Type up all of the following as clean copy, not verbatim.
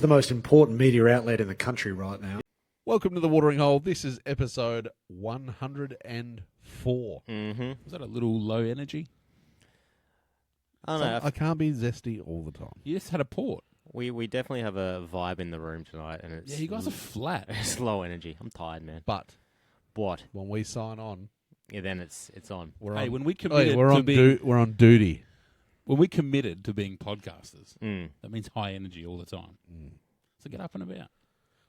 The most important media outlet in the country right now. Welcome to the Watering Hole. This is episode 104. Mm-hmm. Was that a little low energy? I don't know. I can't be zesty all the time. You just had a port. We definitely have a vibe in the room tonight, and it's Yeah, you guys are flat. it's low energy. I'm tired, man. But What? when we sign on, Yeah, then it's on. we're Hey, on. when we committed we're to on. being We're on duty. when we committed to being podcasters, Mm. that means high energy all the time. So get up and about.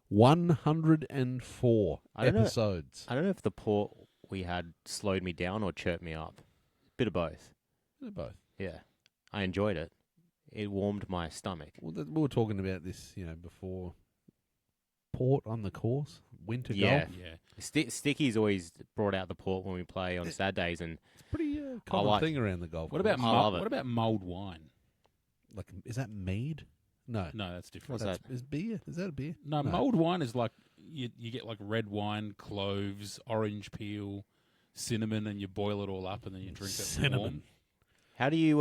104 I don't know. episodes. I don't know if the port we had slowed me down or chirped me up. Bit of both. They're both. Yeah, I enjoyed it. It warmed my stomach. Well, we were talking about this, before. Port on the course, winter Yeah. golf. Yeah. Sticky's always brought out the port when we play on Saturdays, and It's a pretty common thing around the golf. What about course. I love it. what about mulled wine? like? Is that mead? No, No, that's different. What's that? Is beer? Is that a beer? No, mulled wine is like you get like red wine, cloves, orange peel, cinnamon, and you boil it all up and then you drink it Cinnamon. warm. How do you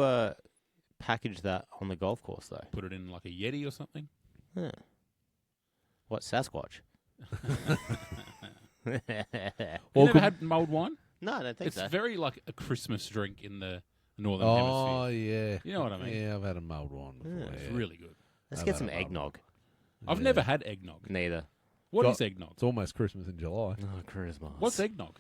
package that on the golf course though? Put it in like a Yeti or something. Huh. What, Sasquatch? You Well, never had mulled wine? No, I don't think It's so. very like a Christmas drink in the Northern Oh Hemisphere. yeah, You know what I mean? Yeah, I've had a mulled one before. Yeah. It's yeah. really good. Let's I've get had some a mulled eggnog. I've Yeah. never had eggnog. Neither. What Got- is eggnog? It's almost Christmas in July. Oh, Christmas. What's eggnog?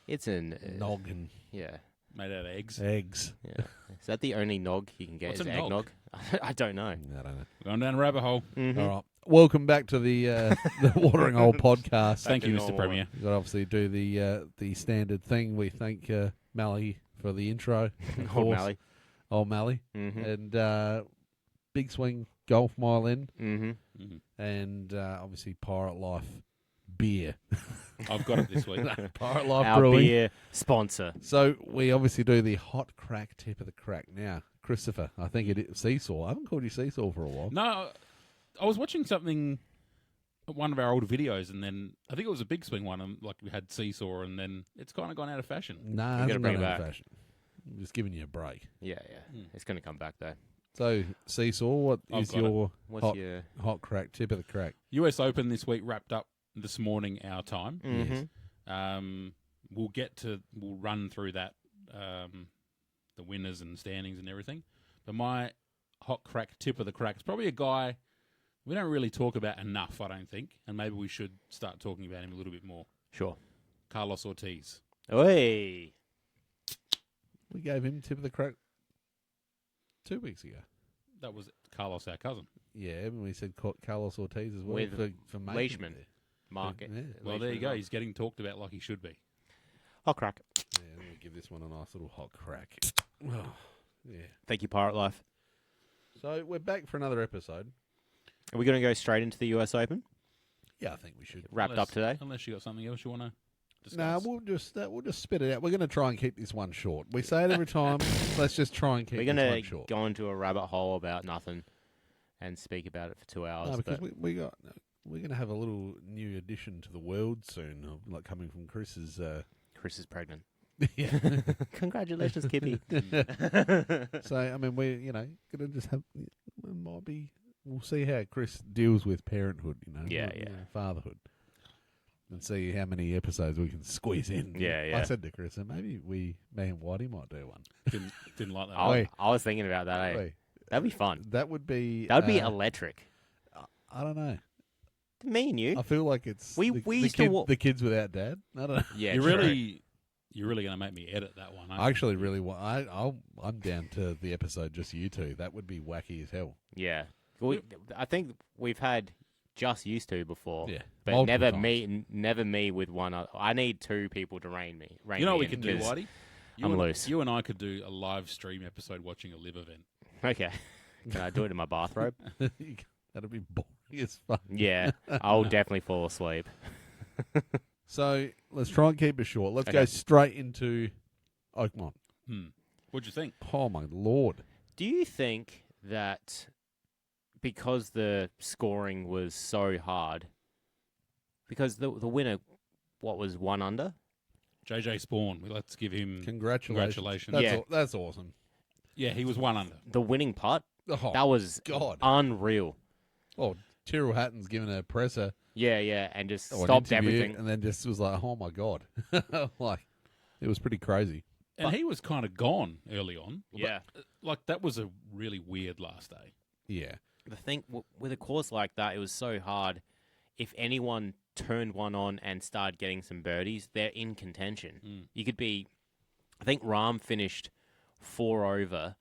It's an Nog and Yeah, Made out of eggs. eggs. yeah. Is that the only nog you can get? What's is a nog? eggnog? I don't know. I don't know. Going down a rabbit hole. Mhm. All right. Welcome back to the the Watering Hole podcast. Thank you, to Mr. normal. Premier. We've got to obviously do the standard thing. We thank Mally for the intro. Of Old course. Mally. Old Mally. Mm-hmm. And Big Swing Golf Mile In. Mm-hmm. And obviously Pirate Life Beer. I've got it this week. Pirate Life Our Brewing. beer sponsor. So we obviously do the hot crack tip of the crack. Now, Christopher, I think it is Seesaw. I haven't called you Seesaw for a while. No, I was watching something, one of our old videos, and then I think it was a Big Swing one, and like we had Seesaw, and then it's kind of gone out of fashion. Nah, gotta hasn't bring gone it out of back. fashion. I'm just giving you a break. Yeah. It's going to come back though. So, Seesaw, what I've is got your What's hot, your? hot crack tip of the crack? US Open this week wrapped up this morning our time. Mm-hmm. We'll run through that, the winners and standings and everything. But my hot crack tip of the crack is probably a guy we don't really talk about enough, I don't think, and maybe we should start talking about him a little bit more. Sure. Carlos Ortiz. Oi. We gave him tip of the crack 2 weeks ago. That was Carlos, our cousin. Yeah, and we said Carlos Ortiz as well With for making Leishman. it Market. Yeah. Well, there you Leishman go. up. He's getting talked about like he should be. Hot crack. there. Yeah, let me give this one a nice little hot crack. Oh, yeah. Thank you, Pirate Life. So we're back for another episode. Are we going to go straight into the US Open? Yeah, I think we should. Wrapped up today? Unless you got something else you want to discuss. No, we'll just spit it out. We're going to try and keep this one short. We say it every time. Let's just try and keep We're this going one to short. go into a rabbit hole about nothing and speak about it for 2 hours. No, because but we're going to have a little new addition to the world soon, like coming from Chris's. Chris is pregnant. Yeah. Congratulations, Kippy. So I mean, we're going to just have. It might be. We'll see how Chris deals with parenthood. Yeah. Fatherhood, and see how many episodes we can squeeze in. Yeah. I said to Chris, that maybe me and Whitey might do one. Didn't like that. I was thinking about that. Wait, That'd be fun. that would be. That would be electric. I don't know. Me and you. I feel like it's We used to the kids without dad. I don't know. Yeah, you're true. really going to make me edit that one. I actually really want. I'm down to the episode just you two. That would be wacky as hell. Yeah. I think we've had just used to before. Yeah, But multiple never me with one other. I need two people to rein me. You know what me we in could do, because- Whitey? I'm loose. You and I could do a live stream episode watching a live event. Okay. Can I do it in my bathrobe? That'd be boring as fuck. Yeah. I'll definitely fall asleep. So let's try and keep it short. Let's go Okay. straight into Oakmont. What'd you think? Oh my lord! Do you think that because the scoring was so hard, because the winner, what was 1 under? JJ Spaun. Let's give him Congratulations! Yeah. That's awesome. Yeah, he was 1 under. The winning putt, Oh, that was God. unreal. Oh, Tyrrell Hatton's given a presser Yeah, and just or an stopped interview, everything. and then just was like, oh my God. Like, it was pretty crazy. And he was kind of gone early on. Yeah. But, like, that was a really weird last day. Yeah. The thing with a course like that, it was so hard. If anyone turned one on and started getting some birdies, they're in contention. You could be, I think Rahm finished 4 over,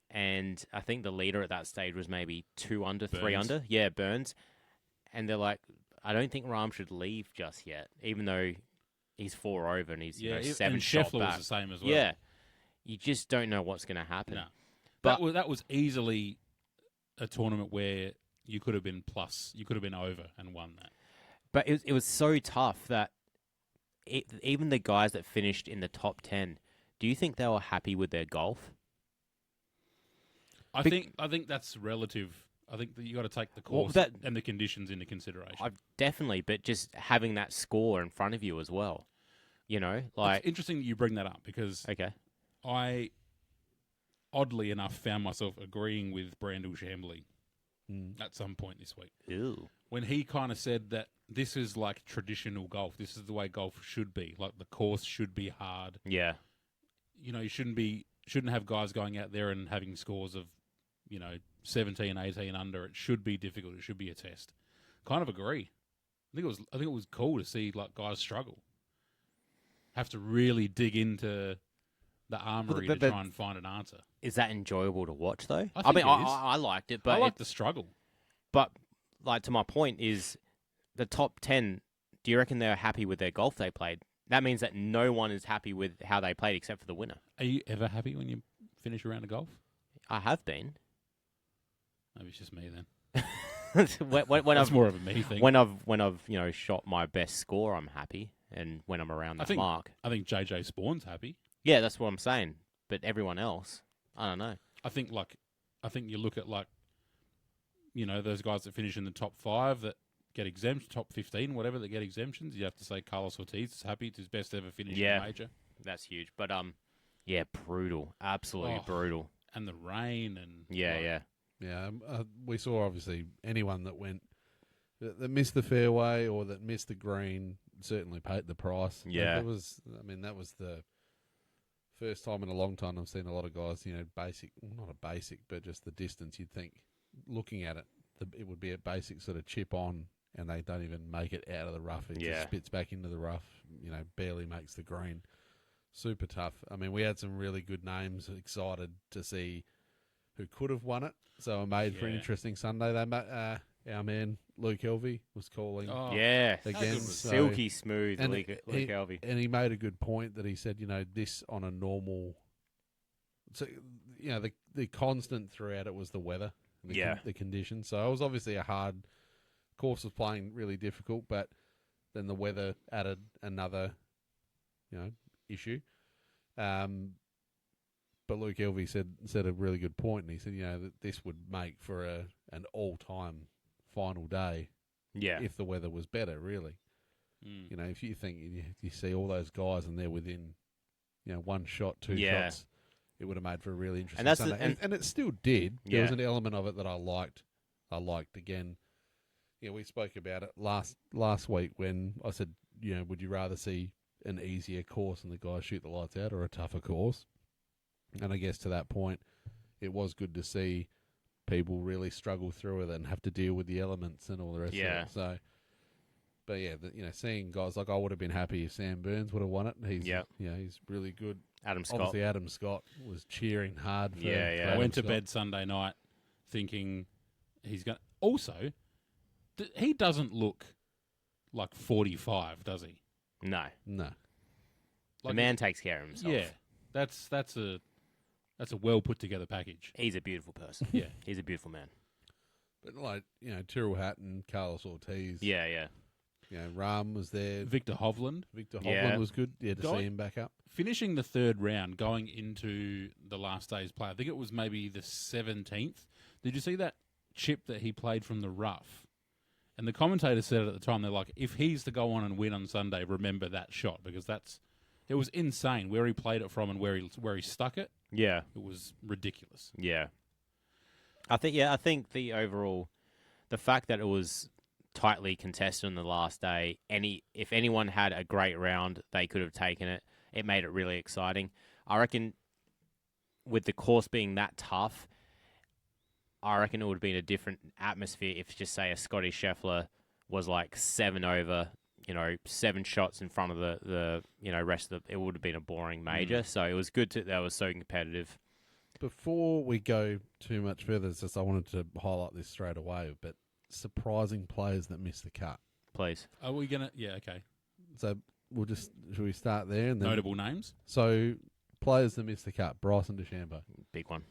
and I think the leader at that stage was maybe 2 under, 3 Burns. under. Yeah, Burns. And they're like, I don't think Rahm should leave just yet, even though he's 4 over and he's Yeah, 7 and shot Scheffler back. was the same as well. Yeah, you just don't know what's going to happen. No. But That was easily a tournament where you could have been plus, you could have been over and won that. But it was so tough that even the guys that finished in the top 10, do you think they were happy with their golf? I think that's relative. I think that you got to take the course and the conditions into consideration. Definitely, but just having that score in front of you as well. You know, like... It's interesting that you bring that up because Okay. I, oddly enough, found myself agreeing with Brandel Chambly at some point this week. Ew. When he kind of said that this is like traditional golf. This is the way golf should be. Like, the course should be hard. Yeah. You know, you shouldn't have guys going out there and having scores of, 17, 18 under. It should be difficult. It should be a test. Kind of agree. I think it was cool to see like guys struggle. Have to really dig into the armory to try and find an answer. Is that enjoyable to watch, though? I think it is. I liked it, but I like the struggle. But, like, to my point is the top 10, do you reckon they're happy with their golf they played? That means that no one is happy with how they played except for the winner. Are you ever happy when you finish a round of golf? I have been. Maybe it's just me then. when That's I've, more of a me thing. When I've shot my best score, I'm happy, and when I'm around that mark, I think JJ Spaun's happy. Yeah, that's what I'm saying. But everyone else, I don't know. I think you look at those guys that finish in the top 5 that get exempt, top 15, whatever, that get exemptions. You have to say Carlos Ortiz is happy. It's his best ever finish in a major. That's huge. But brutal, absolutely brutal. And the rain and yeah. Yeah, we saw obviously anyone that went that missed the fairway or that missed the green certainly paid the price. Yeah, that was the first time in a long time I've seen a lot of guys, not a basic, but just the distance. You'd think, looking at it, it would be a basic sort of chip on, and they don't even make it out of the rough. It just spits back into the rough. Barely makes the green. Super tough. I mean, we had some really good names. Excited to see who could have won it. So I made for an interesting Sunday. Our man Luke Helvey was calling. Oh, yeah, again, silky smooth. Luke Helvey, and he made a good point that he said, this on a normal. So the constant throughout it was the weather, the conditions. So it was obviously a hard course. Was playing really difficult, but then the weather added another, issue. But Luke Helvey said a really good point, and he said, that this would make for an all-time final day, if the weather was better. Really, if you think you see all those guys and they're within, 1 shot, 2 shots, it would have made for a really interesting Sunday, and it still did. There was an element of it that I liked. Again, we spoke about it last week when I said, would you rather see an easier course and the guys shoot the lights out, or a tougher course? And I guess to that point, it was good to see people really struggle through it and have to deal with the elements and all the rest of it. So, but seeing guys like, I would have been happy if Sam Burns would have won it. He's really good. Adam Scott. Obviously, Adam Scott was cheering hard for I went to bed Sunday night thinking he's going to... Also, he doesn't look like 45, does he? No. The Like, man takes care of himself. Yeah. That's a well put together package. He's a beautiful person. Yeah. He's a beautiful man. But Tyrrell Hatton, Carlos Ortiz. Yeah. Rahm was there. Victor Hovland. Was good. To see him back up. Finishing the 3rd round, going into the last day's play, I think it was maybe the 17th. Did you see that chip that he played from the rough? And the commentator said it at the time, they're like, if he's to go on and win on Sunday, remember that shot, because it was insane where he played it from and where he stuck it. Yeah. It was ridiculous. Yeah. I think the overall the fact that it was tightly contested on the last day, if anyone had a great round, they could have taken it. It made it really exciting. I reckon with the course being that tough, I reckon it would have been a different atmosphere if, just say, a Scotty Scheffler was like 7 over, 7 shots in front of the rest of it would have been a boring major. So it was good that was so competitive. Before we go too much further, it's just I wanted to highlight this straight away, but surprising players that missed the cut. Please. Are we going to... Yeah, okay. So should we start there? And then, notable names? So, players that missed the cut. Bryson DeChambeau. Big one.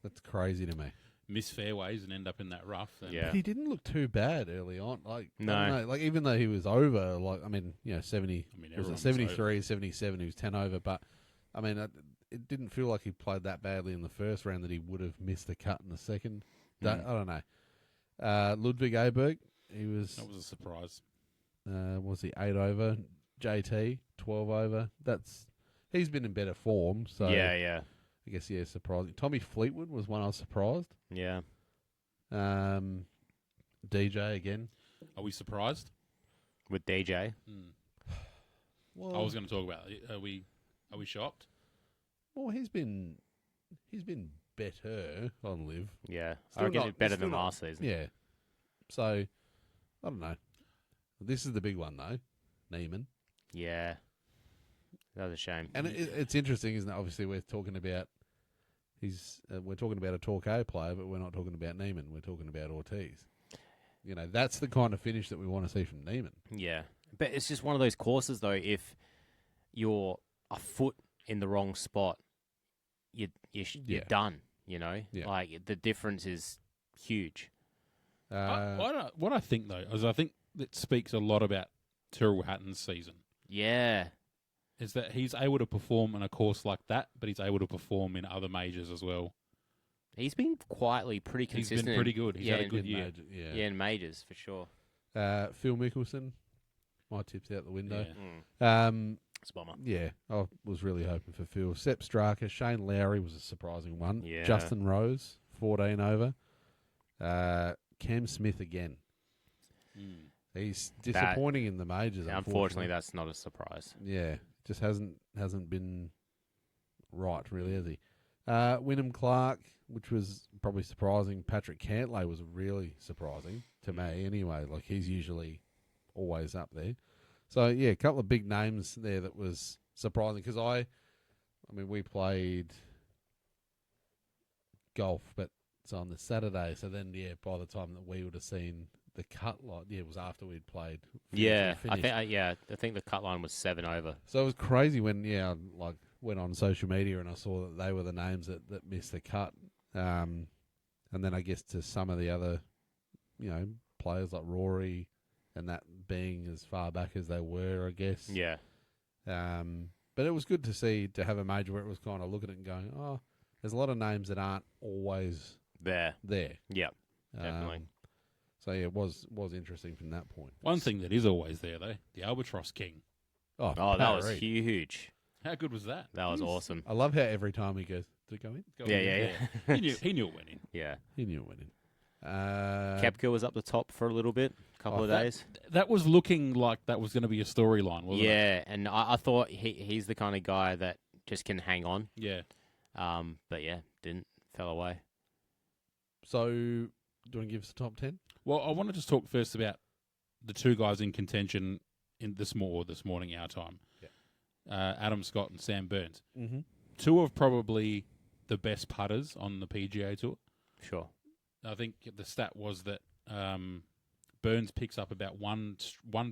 That's crazy to me. Miss fairways and end up in that rough. Yeah. But he didn't look too bad early on. Like, no. I don't know, like, even though he was over, 70, was it 73, 77, he was 10 over, but, I mean, it didn't feel like he played that badly in the first round that he would have missed the cut in the second. I don't know. Ludwig Aberg, that was a surprise. Was he 8 over? JT, 12 over. He's been in better form, so... Yeah. I guess, surprising. Tommy Fleetwood was one I was surprised. Yeah. DJ again. Are we surprised? With DJ? Well, I was going to talk about it. Are we shocked? Well, he's been better on Live. Yeah. Still I reckon not- it's better still than not- last season. Yeah. So, I don't know. This is the big one, though. Neiman. Yeah. That was a shame. And it's interesting, isn't it? Obviously, we're talking about a Torquay player, but we're not talking about Neiman. We're talking about Ortiz. That's the kind of finish that we want to see from Neiman. Yeah. But it's just one of those courses, though, if you're a foot in the wrong spot, you're done, Yeah. Like, the difference is huge. What I think, though, is I think that speaks a lot about Tyrrell Hatton's season. Yeah. Is that he's able to perform on a course like that, but he's able to perform in other majors as well. He's been quietly pretty consistent. He's been pretty good. He's had a good year. Yeah, in majors, for sure. Phil Mickelson. My tip's out the window. Yeah. It's a bummer. Yeah, I was really hoping for Phil. Sepp Straka, Shane Lowry was a surprising one. Yeah. Justin Rose, 14 over. Cam Smith again. He's disappointing in the majors. Unfortunately, that's not a surprise. Yeah, just hasn't been right, really, has he? Wyndham Clark, which was probably surprising. Patrick Cantlay was really surprising to me anyway. Like, he's usually always up there. So, yeah, a couple of big names there that was surprising because we played golf, but it's on the Saturday. So then, by the time that we would have seen the cut line, it was after we'd played. Yeah, I think the cut line was 7 over. So it was crazy when, I went on social media and I saw that they were the names that missed the cut. And then I guess to some of the other, players like Rory and that being as far back as they were, I guess. Yeah. But it was good to have a major where it was kind of looking at it and going, oh, there's a lot of names that aren't always there. Yeah, definitely. So yeah, it was interesting from that point. One thing that is always there, though, the Albatross King. Oh, that was huge. How good was that? That was awesome. I love how every time he goes, did it go in? Yeah. He knew it went in. Yeah. He knew it went in. Koepka was up the top for a little bit, a couple of days. That was looking like that was going to be a storyline, wasn't it? Yeah, and I thought he's the kind of guy that just can hang on. Yeah. But yeah, fell away. So, do you want to give us a top 10? Well, I want to just talk first about the two guys in contention in this morning, our time. Yeah. Adam Scott and Sam Burns. Mm-hmm. Two of probably the best putters on the PGA Tour. Sure. I think the stat was that Burns picks up about one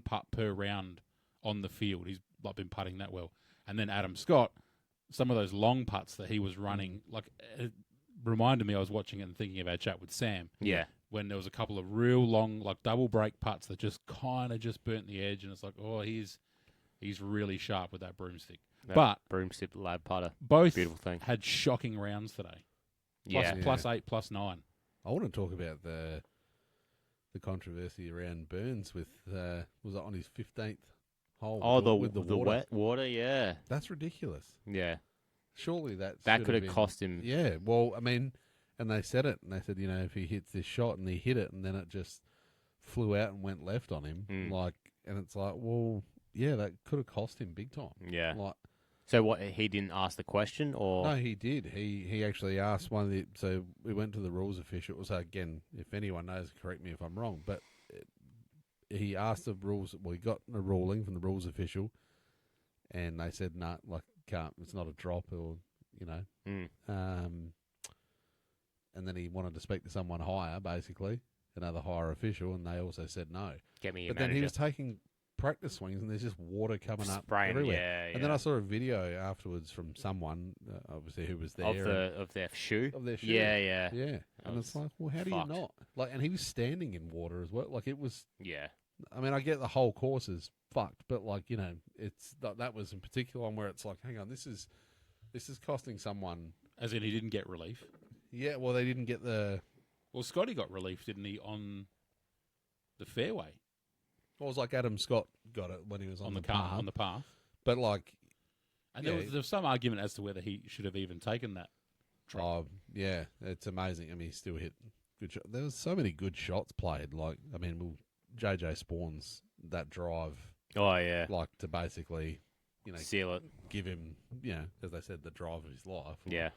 putt per round on the field. He's been putting that well. And then Adam Scott, some of those long putts that he was running, it reminded me, I was watching it and thinking of our chat with Sam. Yeah. When there was a couple of real long, double break putts that just kind of just burnt the edge, and it's like, oh, he's really sharp with that broomstick. But broomstick lab putter, both beautiful thing. Had shocking rounds today. Plus 8, plus 9. I want to talk about the controversy around Burns with was it on his 15th hole? Oh, with the water. wet water, yeah. That's ridiculous. Yeah. Surely that could have cost him. Yeah. Well, I mean, and they said it, and they said, if he hits this shot and he hit it, and then it just flew out and went left on him. And it's like, well, yeah, that could have cost him big time. Yeah. Like, so what? He didn't ask the question, or no, he did. He actually asked one of the. So we went to the rules official. So again, if anyone knows, correct me if I'm wrong. But he asked the rules. Well, he got a ruling from the rules official, and they said, "No, like can't. It's not a drop, or you know." And then he wanted to speak to someone higher, basically, another higher official, and they also said no. Get me. But then he was taking practice swings, and there's just water coming up everywhere. Yeah, and then I saw a video afterwards from someone, obviously who was there, of their shoe. Yeah. And was it's like, well, how do fucked. you not? Like, and he was standing in water as well. Like, it was. Yeah. I mean, I get the whole course is fucked, but like, you know, it's that was in particular one where it's like, hang on, this is costing someone. As in, he didn't get relief. Yeah, well, they didn't get the. Well, Scotty got relief, didn't he, on the fairway? Well, it was like Adam Scott got it when he was on the path. On the path. But like, and there was some argument as to whether he should have even taken that. Oh, yeah, it's amazing. I mean, he still hit good shots. There was so many good shots played. Like, I mean, JJ Spaun's that drive. Oh yeah. Like to basically, you know, seal it, give him, you know, as they said, the drive of his life. Yeah.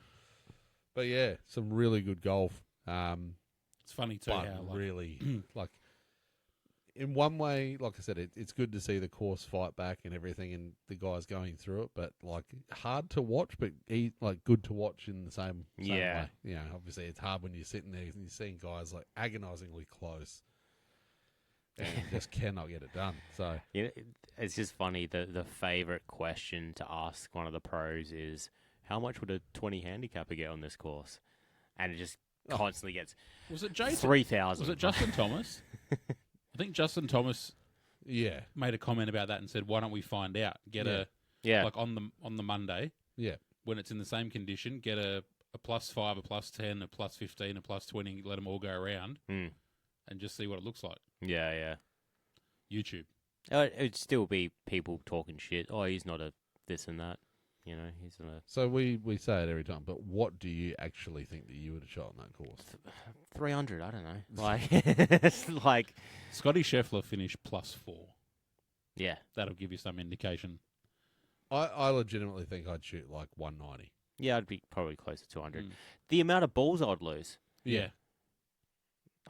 But yeah, some really good golf. It's funny too but how really, like, in one way, like I said, it's good to see the course fight back and everything, and the guys going through it. But like, hard to watch, but like good to watch in the same way. You know, obviously it's hard when you're sitting there and you're seeing guys like agonisingly close and just cannot get it done. So yeah, it's just funny. The favorite question to ask one of the pros is, how much would a 20 handicapper get on this course? And it just constantly gets. Was it Jason? 3,000. Was it Justin Thomas? I think Justin Thomas, made a comment about that and said, "Why don't we find out? Get like on the Monday, when it's in the same condition, get a +5, a +10, a +15, a +20, let them all go around, and just see what it looks like." Yeah. YouTube. It'd still be people talking shit. Oh, he's not a this and that. You know, he's not a. So we say it every time, but what do you actually think that you would have shot on that course? 300. I don't know. Like, it's like Scotty Scheffler finished +4. Yeah, that'll give you some indication. I legitimately think I'd shoot like 190. Yeah, I'd be probably close to 200. The amount of balls I'd lose. Yeah.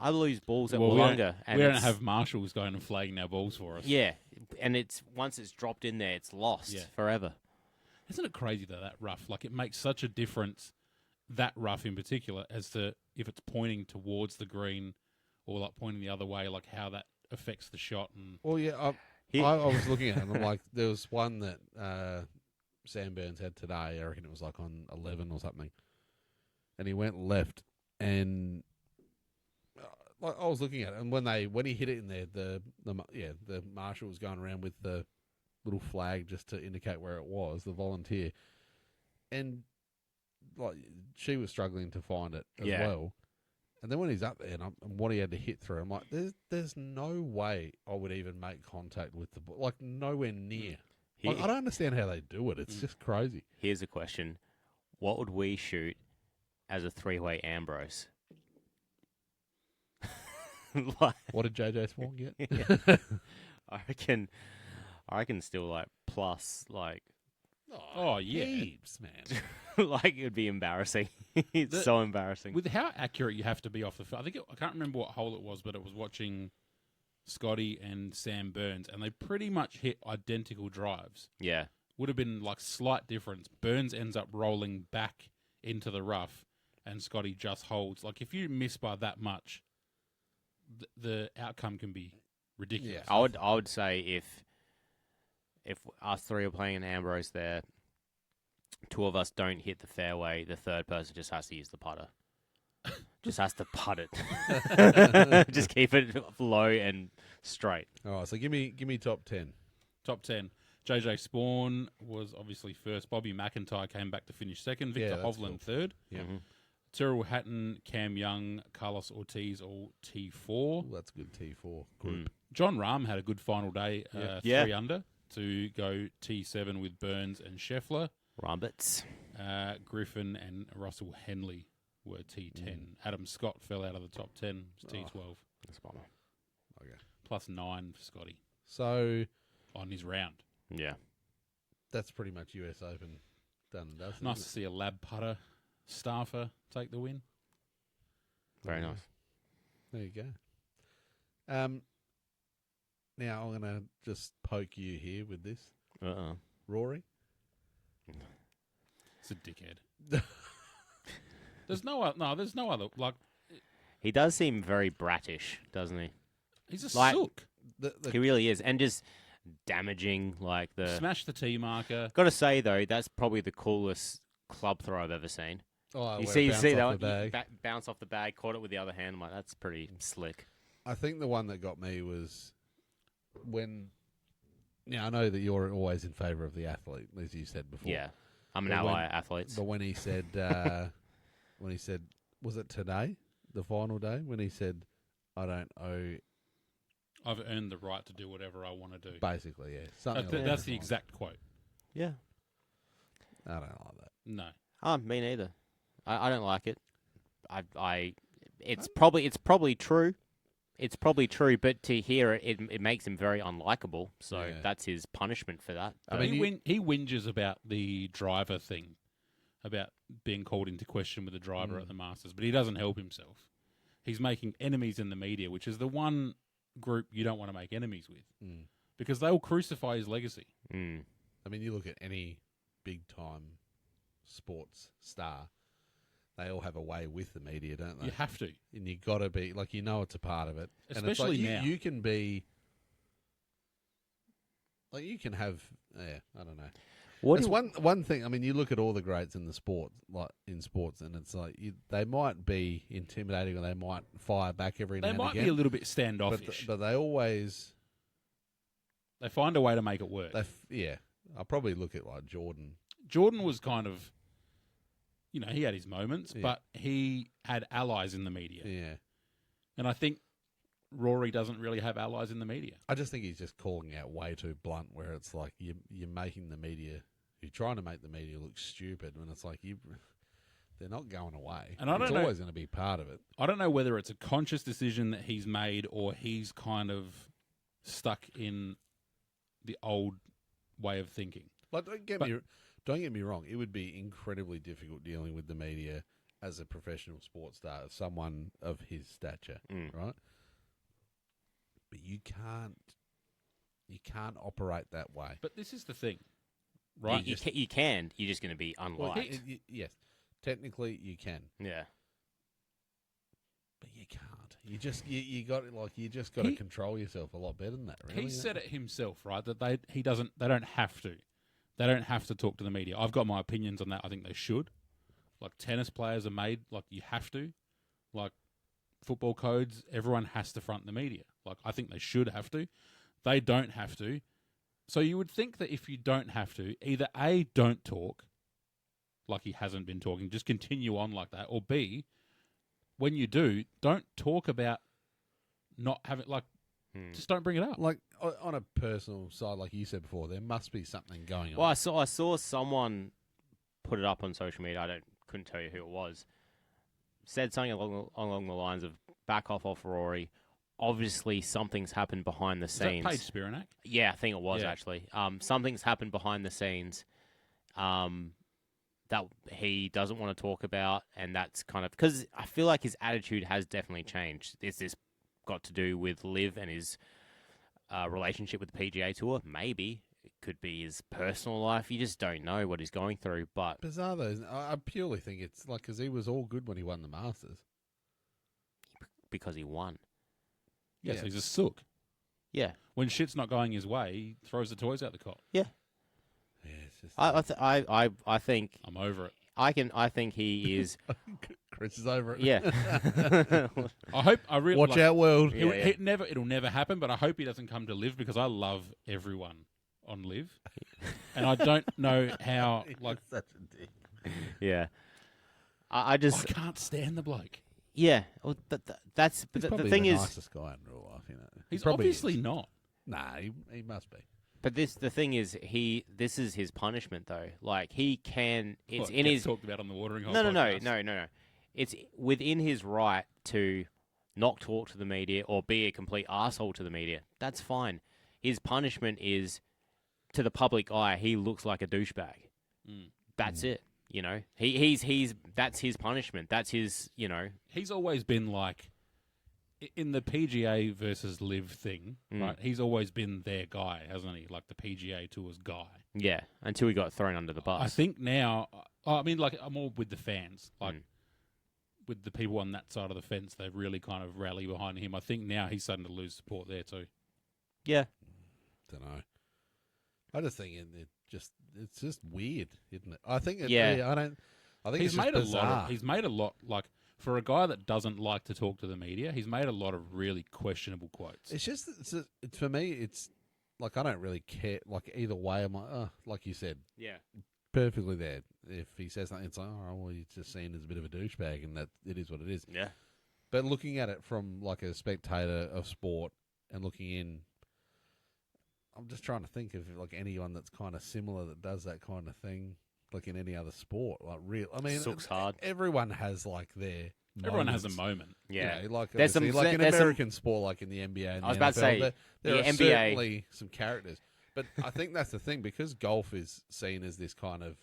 I lose balls at Wollonga. We don't have marshals going and flagging our balls for us. Yeah, and once it's dropped in there, it's lost forever. Isn't it crazy that rough? Like, it makes such a difference, that rough in particular, as to if it's pointing towards the green or like pointing the other way, like how that affects the shot. And well, yeah, I was looking at it and I'm like, there was one that Sam Burns had today. I reckon it was like on 11 or something, and he went left, and like I was looking at it, and when he hit it in there, the marshal was going around with the little flag just to indicate where it was, the volunteer, and like she was struggling to find it as well. And then when he's up there and what he had to hit through, I'm like, there's no way I would even make contact with the ball, like nowhere near. Like, I don't understand how they do it. It's just crazy. Here's a question: what would we shoot as a 3-way Ambrose? What did JJ Spaun get? I reckon still like plus like. Oh yeah, heaps, man. Like, it'd be embarrassing. It's so embarrassing. With how accurate you have to be off the field. I can't remember what hole it was, but it was watching Scotty and Sam Burns, and they pretty much hit identical drives. Yeah. Would have been like slight difference. Burns ends up rolling back into the rough, and Scotty just holds. Like, if you miss by that much, the outcome can be ridiculous. Yeah. I would say if us three are playing an Ambrose there, 2 of us don't hit the fairway, the third person just has to use the putter. Just has to putt it. Just keep it low and straight. All right, so give me top 10. Top 10. JJ Spaun was obviously first. Bobby McIntyre came back to finish second. Victor Hovland third. Yeah. Mm-hmm. Tyrrell Hatton, Cam Young, Carlos Ortiz, all T4. Ooh, that's a good T4 group. John Rahm had a good final day, 3 under, to go T7 with Burns and Scheffler. Roberts. Griffin and Russell Henley were T10. Adam Scott fell out of the top 10. It's T12. That's bummer. okay. +9 for Scotty So on his round. Yeah. that's pretty much US Open done and dusted. Nice to isn't see a lab putter staffer take the win. Very Yeah. nice. There you go. Now I'm going to just poke you here with this. Rory? It's a dickhead. There's no other. Like, He does seem very brattish, doesn't he? he's a Like- sook. He really is. And just damaging, like the... Smash the tee marker. Got to say, though, that's probably the coolest club throw I've ever seen. Oh, You where see it bounced that off one? the bag. Bounce off the bag, caught it with the other hand. I'm like, that's pretty slick. I think the one that got me was when... Now, I know that you're always in favour of the athlete, as you said before. Yeah. I'm an But ally of athletes. But when he said, was it today, the final day, when he said, I don't owe... I've earned the right to do whatever I want to do. Basically, yeah. Something along That's those the lines. exact quote. Yeah. I don't like that. No. Me neither. I don't like it. It's probably true. It's probably true, but to hear it makes him very unlikable. So Yeah. that's his punishment for that. I mean, he whinges about the driver thing, about being called into question with the driver at the Masters, but he doesn't help himself. He's making enemies in the media, which is the one group you don't want to make enemies with, because they will crucify his legacy. I mean, you look at any big-time sports star, they all have a way with the media, don't they? You have to. And you got to be, like, you know it's a part of it. Especially and it's like, now. You can be, like, you can have, I don't know. It's one thing, I mean, you look at all the greats in the sport, like, in sports, and it's like, they might be intimidating or they might fire back every now They and might again. be a little bit standoffish. But they always... They find a way to make it work. I'll probably look at, like, Jordan. Jordan was kind of, he had his moments, Yeah. but he had allies in the media. Yeah. And I think Rory doesn't really have allies in the media. I just think he's just calling out way too blunt, where it's like you're making the media, you're trying to make the media look stupid, when it's like they're not going away. And I don't it's know- always going to be part of it. I don't know whether it's a conscious decision that he's made or he's kind of stuck in the old way of thinking. Like, don't get me wrong. It would be incredibly difficult dealing with the media as a professional sports star, someone of his stature, right? But you can't operate that way. But this is the thing, right? You can. You're just going to be unliked. Yes, technically you can, Yeah. but you can't. You just got to control yourself a lot better than that. Really, He said it himself, right? That they don't have to. They don't have to talk to the media. I've got my opinions on that. I think they should. Like, tennis players are made, like, you have to. Like, football codes, everyone has to front the media. Like, I think they should have to. They don't have to. So you would think that if you don't have to, either A, don't talk, like he hasn't been talking, just continue on like that, or B, when you do, don't talk about not having, like, just don't bring it up. Like, on a personal side, like you said before, there must be something going on. Well, I saw someone put it up on social media. I couldn't tell you who it was. Said something along the lines of back off Rory. Obviously, something's happened behind the scenes. Is that Paige Spiranak? Yeah, I think it was Yeah. actually. Something's happened behind the scenes that he doesn't want to talk about, and that's kind of because I feel like his attitude has definitely changed. Is this got to do with Liv and his relationship with the PGA Tour? Maybe. It could be his personal life. You just don't know what he's going through. But Bizarre though. I purely think it's like because he was all good when he won the Masters. because he won. Yes, Yeah. he's a sook. Yeah. When shit's not going his way, he throws the toys out the cot. Yeah. Yeah, it's just I think I'm over it. I think he is. Chris is over it. Yeah. I really Watch out, world. Yeah. It'll never happen, but I hope he doesn't come to Live because I love everyone on Live, and I don't know how. Like, Such a dick. Yeah. I just. I can't stand the bloke. Yeah. Well, that's. But He's the probably thing the is. nicest guy in real life. You know, He's probably obviously is. not. Nah, he must be. But the thing is, this is his punishment though. Like he can. It's What, in gets his. talked about on the watering hole. No. podcast? It's within his right to not talk to the media or be a complete asshole to the media. That's fine. His punishment is, to the public eye, he looks like a douchebag. That's it. You know, he's that's his punishment. That's his, you know. He's always been like, in the PGA versus Live thing, right? He's always been their guy, hasn't he? Like the PGA Tour's guy. Yeah, until he got thrown under the bus. I think now, I mean, like, I'm all with the fans. Like, with the people on that side of the fence, they really kind of rally behind him. I think now he's starting to lose support there too. Yeah. Don't know. I just think it's just weird, isn't it? I think I think he's it's made just bizarre. he's made a lot, like, for a guy that doesn't like to talk to the media, he's made a lot of really questionable quotes. It's just it's for me. It's like I don't really care. Like either way, I'm like, like you said, Yeah. perfectly there. If he says something, it's like, oh, well, he's just seen as a bit of a douchebag, and that it is what it is. Yeah. But looking at it from like a spectator of sport and looking in, I'm just trying to think of like anyone that's kind of similar that does that kind of thing, like in any other sport. Like real, I mean, Sucks hard. Everyone has like their. Everyone has moments. a moment. Yeah. You know, like There's obviously, some- like in there's American sport, like in the NBA and I was the about to NFL, say, there the are NBA certainly some characters. But I think that's the thing, because golf is seen as this kind of,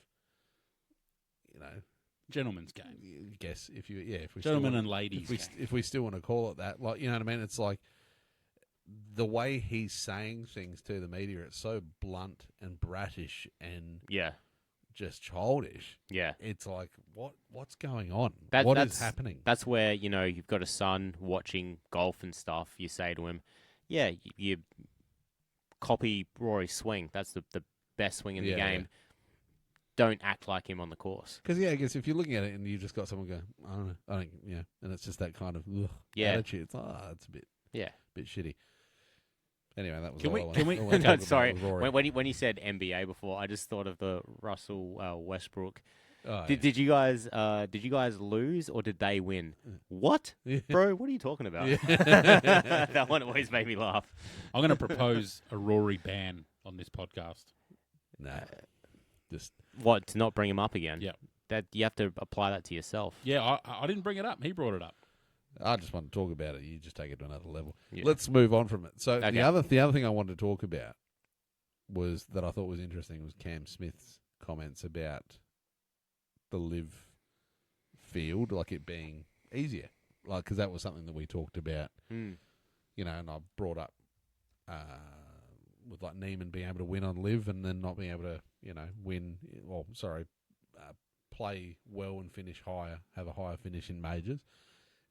you know, Gentleman's game. I guess if we Gentlemen still and ladies game. if we still want to call it that, like, you know what I mean? It's like the way he's saying things to the media, it's so blunt and bratish and Yeah. just childish. Yeah. It's like, what's going on? That- What that's- is happening? That's where, you know, you've got a son watching golf and stuff. You say to him, yeah, you copy Rory's swing. That's the best swing in the game. Don't act like him on the course. Because, I guess if you're looking at it and you just got someone go, I don't know, and it's just that kind of attitude. It's like, it's a bit shitty. Anyway, that was Can all we- I can we- all I No, talked about sorry. with Rory. When you said NBA before, I just thought of the Russell Westbrook. Oh, Did you guys lose or did they win? What, bro? What are you talking about? That one always made me laugh. I'm going to propose a Rory ban on this podcast. No, just What, to not bring him up again? Yeah. That you have to apply that to yourself. Yeah, I didn't bring it up. He brought it up. I just want to talk about it. You just take it to another level. Yeah. Let's move on from it. So Okay. the other thing I wanted to talk about was that I thought was interesting was Cam Smith's comments about the live field, like it being easier, like because that was something that we talked about, you know, and I brought up with like Neiman being able to win on live and then not being able to, you know, play well and finish higher, have a higher finish in majors.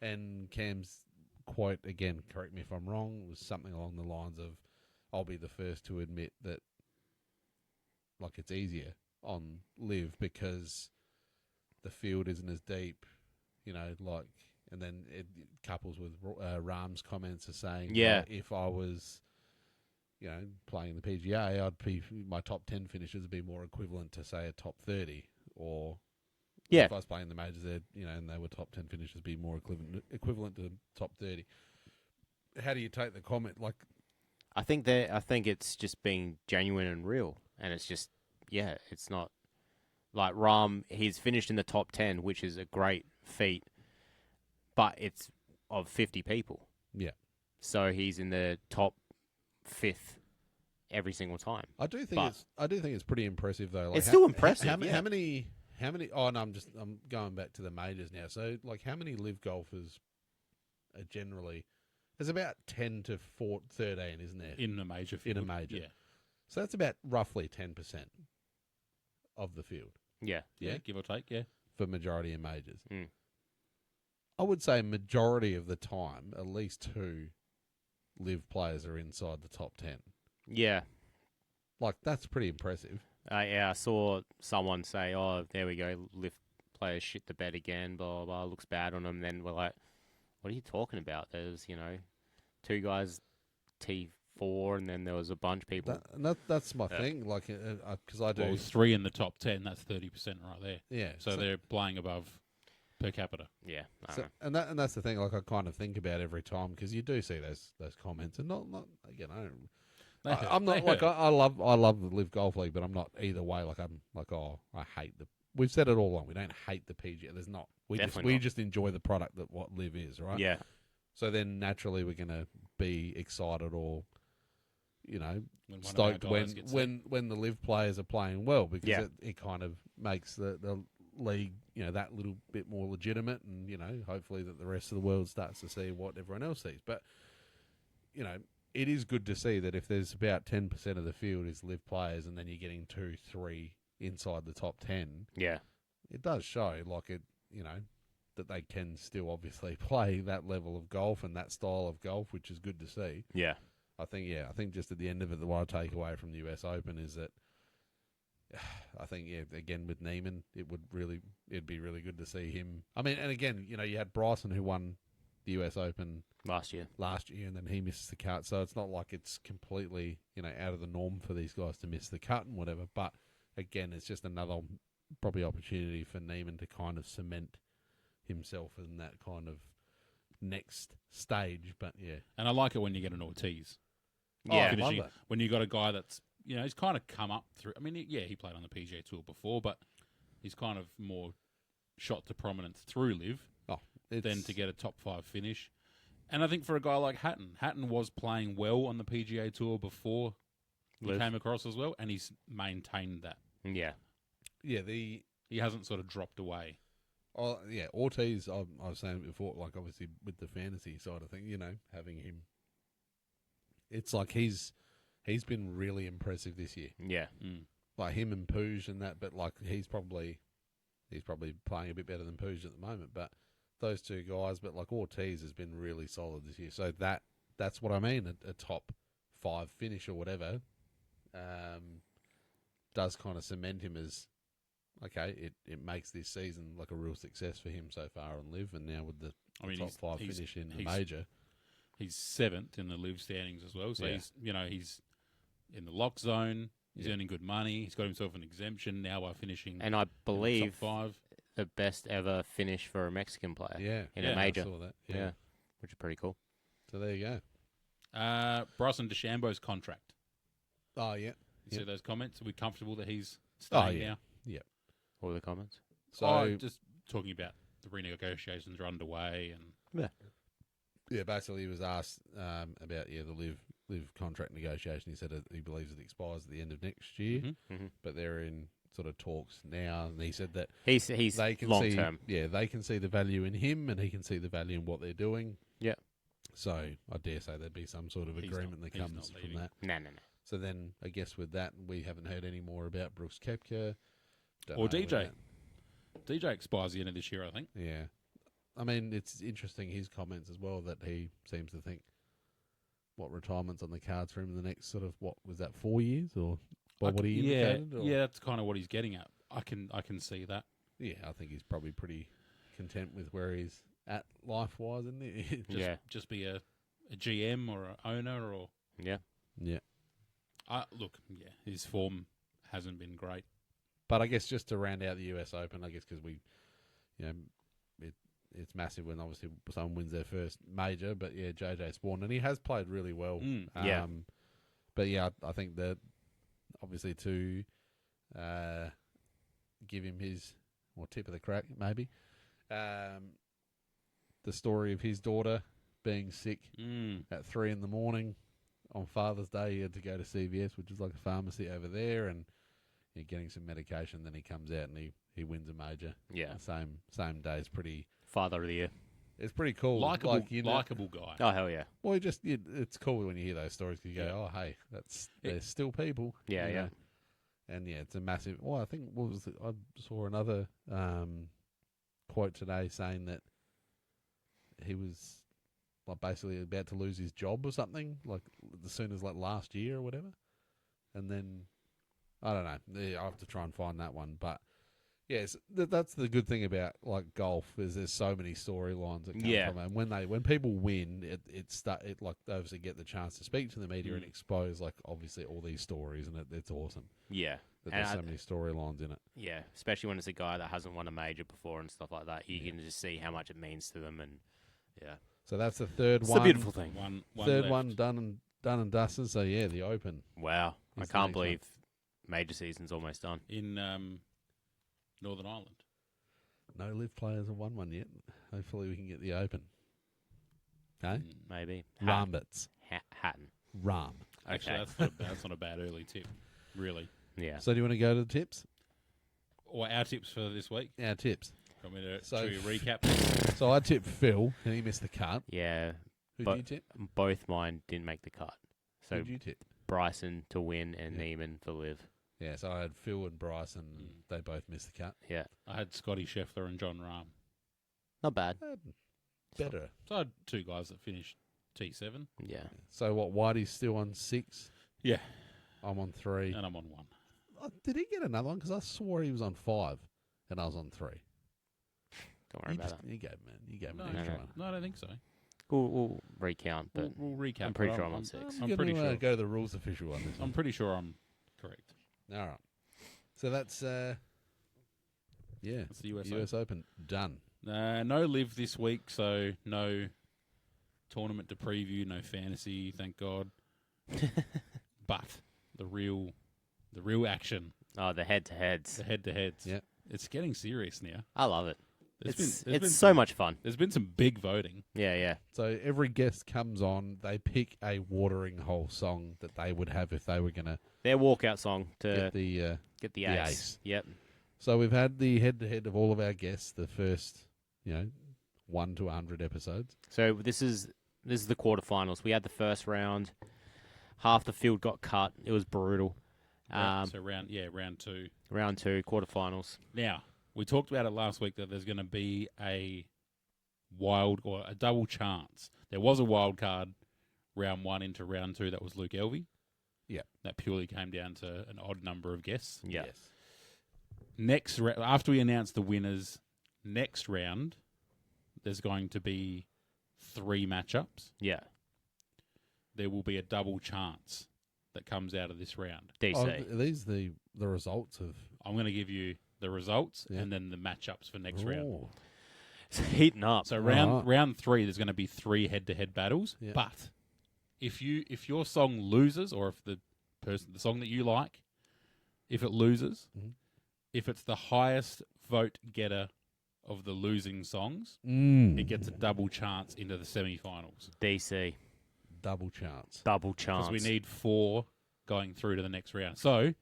And Cam's quote, again, correct me if I'm wrong, was something along the lines of, I'll be the first to admit that, like, it's easier on live because the field isn't as deep, you know, like, and then it couples with Rahm's comments are saying, Yeah. if I was, you know, playing the PGA, my top 10 finishes would be more equivalent to, say, a top 30, or Yeah. if I was playing the majors, you know, and they were top 10 finishes, be more equivalent to top 30. How do you take the comment? Like, I think it's just being genuine and real, and it's just it's not like Rahm. He's finished in the top 10, which is a great feat, but it's of 50 people. Yeah. So he's in the top 5th every single time. I do think it's pretty impressive though. Like, It's still impressive, How yeah. many? Oh no, I'm going back to the majors now. So like, how many live golfers are generally? There's about 10 to 13, isn't there? In a major field. In a major. Yeah. So that's about roughly 10% of the field. Yeah. Yeah, give or take, yeah. For majority in majors. Mm. I would say majority of the time, at least 2 live players are inside the top 10. Yeah. Like, that's pretty impressive. I saw someone say, "Oh, there we go, lift players shit the bed again, blah, blah, blah, looks bad on them." And then we're like, what are you talking about? There's, 2 guys T4, and then there was a bunch of people. That's my thing. Like, because I do. Well, 3 in the top 10, that's 30% right there. Yeah. So they're playing above per capita. Yeah. I So, don't know. and that's the thing. Like, I kind of think about every time because you do see those comments, and not again. I'm not like I love the Live Golf League, but I'm not either way. Like, I'm like, oh, I hate the. We've said it all along. We don't hate the PGA. There's not. We Definitely not. just enjoy the product that what Live is, right? Yeah. So then naturally we're going to be excited or, When stoked when the live players are playing well, because it kind of makes the league, that little bit more legitimate, and, hopefully that the rest of the world starts to see what everyone else sees. But, it is good to see that if there's about 10% of the field is live players and then you're getting 2, 3 inside the top 10, it does show that they can still obviously play that level of golf and that style of golf, which is good to see. Yeah. I think just at the end of it, what I take away from the US Open is that I think, again, with Neiman, it'd be really good to see him. I mean, and again, you had Bryson who won the US Open last year, and then he misses the cut. So it's not like it's completely, out of the norm for these guys to miss the cut and whatever. But again, it's just another probably opportunity for Neiman to kind of cement himself in that kind of next stage. But and I like it when you get an Ortiz. Yeah, I love that. When you got a guy that's he's kind of come up through. I mean, he played on the PGA Tour before, but he's kind of more shot to prominence through live than to get a top 5 finish. And I think for a guy like Hatton was playing well on the PGA Tour before he came across as well, and he's maintained that. Yeah. Yeah, he hasn't sort of dropped away. Oh, yeah, Ortiz, I was saying before, like obviously with the fantasy side of things, having him, it's like he's been really impressive this year. Yeah. Like him and Pooj and that, but like he's probably playing a bit better than Pooj at the moment, but those two guys, but like Ortiz has been really solid this year. So that's what I mean, a top 5 finish or whatever, does kind of cement him as, okay, it makes this season like a real success for him so far on live, and now with the top 5 finish in the major. He's 7th in the live standings as well, so he's in the lock zone. He's earning good money. He's got himself an exemption now by finishing. And I believe top 5. The best ever finish for a Mexican player. In a major. I saw that. Yeah, which is pretty cool. So there you go. Bryson DeChambeau's contract. Oh yeah. You see those comments? Are we comfortable that he's staying now? Yep. What were the comments? So just talking about the renegotiations are underway and yeah, basically he was asked about the live contract negotiation. He said he believes it expires at the end of next year, but they're in sort of talks now, and he said that he's they can long see, term. Yeah, they can see the value in him, and he can see the value in what they're doing. Yeah. So I dare say there'd be some sort of agreement that comes from that. No. So then I guess with that, we haven't heard any more about Brooks Koepka or DJ. DJ expires the end of this year, I think. Yeah. I mean, it's interesting, his comments as well, that he seems to think retirement's on the cards for him in the next sort of, 4 years, or what he indicated? Yeah, that's kind of what he's getting at. I can see that. Yeah, I think he's probably pretty content with where he's at life-wise, isn't he? Just be a GM or an owner or... Yeah. His form hasn't been great. But I guess just to round out the US Open, I guess because it's massive when obviously someone wins their first major, but yeah, JJ Spaun, and he has played really well. But yeah, I think that obviously to give him his tip of the crack, maybe the story of his daughter being sick at 3 a.m. on Father's Day. He had to go to CVS, which is like a pharmacy over there, and getting some medication. Then he comes out and he wins a major. Yeah, same day. It's pretty Father of the Year. It's pretty cool. Likeable guy. Oh hell yeah! Well, it's cool when you hear those stories because you go, oh hey, they're still people. Yeah. And yeah, it's a massive. Well, I think I saw another quote today saying that he was basically about to lose his job or something, like as soon as last year or whatever. And then I don't know. I have to try and find that one, but. Yes, that's the good thing about golf is there's so many storylines that come from it. And when people win, they obviously get the chance to speak to the media and expose obviously all these stories, and it's awesome. Yeah, that there's so many storylines in it. Yeah, especially when it's a guy that hasn't won a major before and stuff like that. You can just see how much it means to them, and So that's the third one. It's a beautiful thing. One third left. one done and dusted. So yeah, the Open. Wow, I can't believe major season's almost done in Northern Ireland. No live players have won one yet. Hopefully we can get the Open. Okay. maybe. Rambits. Hatton. Ram. Actually, Okay. that's not a bad early tip, really. Yeah. So do you want to go to the tips? Or our tips for this week. Our tips. Want me to So- should we recap? So I tipped Phil, and he missed the cut. Yeah. Who But- did you tip? Both mine didn't make the cut. Who So did you tip? Bryson to win and Yeah. Neiman for live. Yeah, so I had Phil and Bryce, and they both missed the cut. Yeah. I had Scotty Scheffler and John Rahm. Not bad. Better. So I had two guys that finished T7. Yeah. So what? Whitey's still on 6. Yeah. I'm on 3. And I'm on 1. Oh, did he get another one? Because I swore he was on 5, and I was on 3. Don't worry about it. You gave him No, an extra no. one. No, I don't think so. We'll recount, but We'll recap. I'm pretty but sure I'm on 6. I'm pretty sure. Go to the rules official one. This I'm one. pretty sure I'm correct. All right. So that's yeah. That's the US US Open done. No live this week, so no tournament to preview, no fantasy, thank God. But the real action, Oh, the head-to-heads. the head-to-heads. Yep. It's getting serious now. I love it. There's It's been so some- much fun. There's been some big voting. Yeah, yeah. So every guest comes on, they pick a watering hole song that they would have if they were going to Their walkout song to get the. get the the ace. ace. Yep. So we've had the head-to-head of all of our guests, the first, 1 to 100 episodes. So this is the quarterfinals. We had the first round. Half the field got cut. It was brutal. So round 2. Round 2, quarterfinals. Now, we talked about it last week that there's going to be a wild or a double chance. There was a wild card round 1 into round 2. That was Luke Elvey. Yeah. That purely came down to an odd number of guests. Yeah. Next, after we announce the winners, next round, there's going to be 3 matchups. Yeah. There will be a double chance that comes out of this round. DC. Are these the results of... I'm going to give you the results Yeah. and then the matchups for next round. Oh. It's heating up. So Right. round 3, there's going to be 3 head-to-head battles. Yeah. But if your song loses, or if the song that you like, if it loses, Mhm. if it's the highest vote getter of the losing songs, it gets a double chance into the semi-finals. DC. Double chance. Double chance. Because we need 4 going through to the next round. So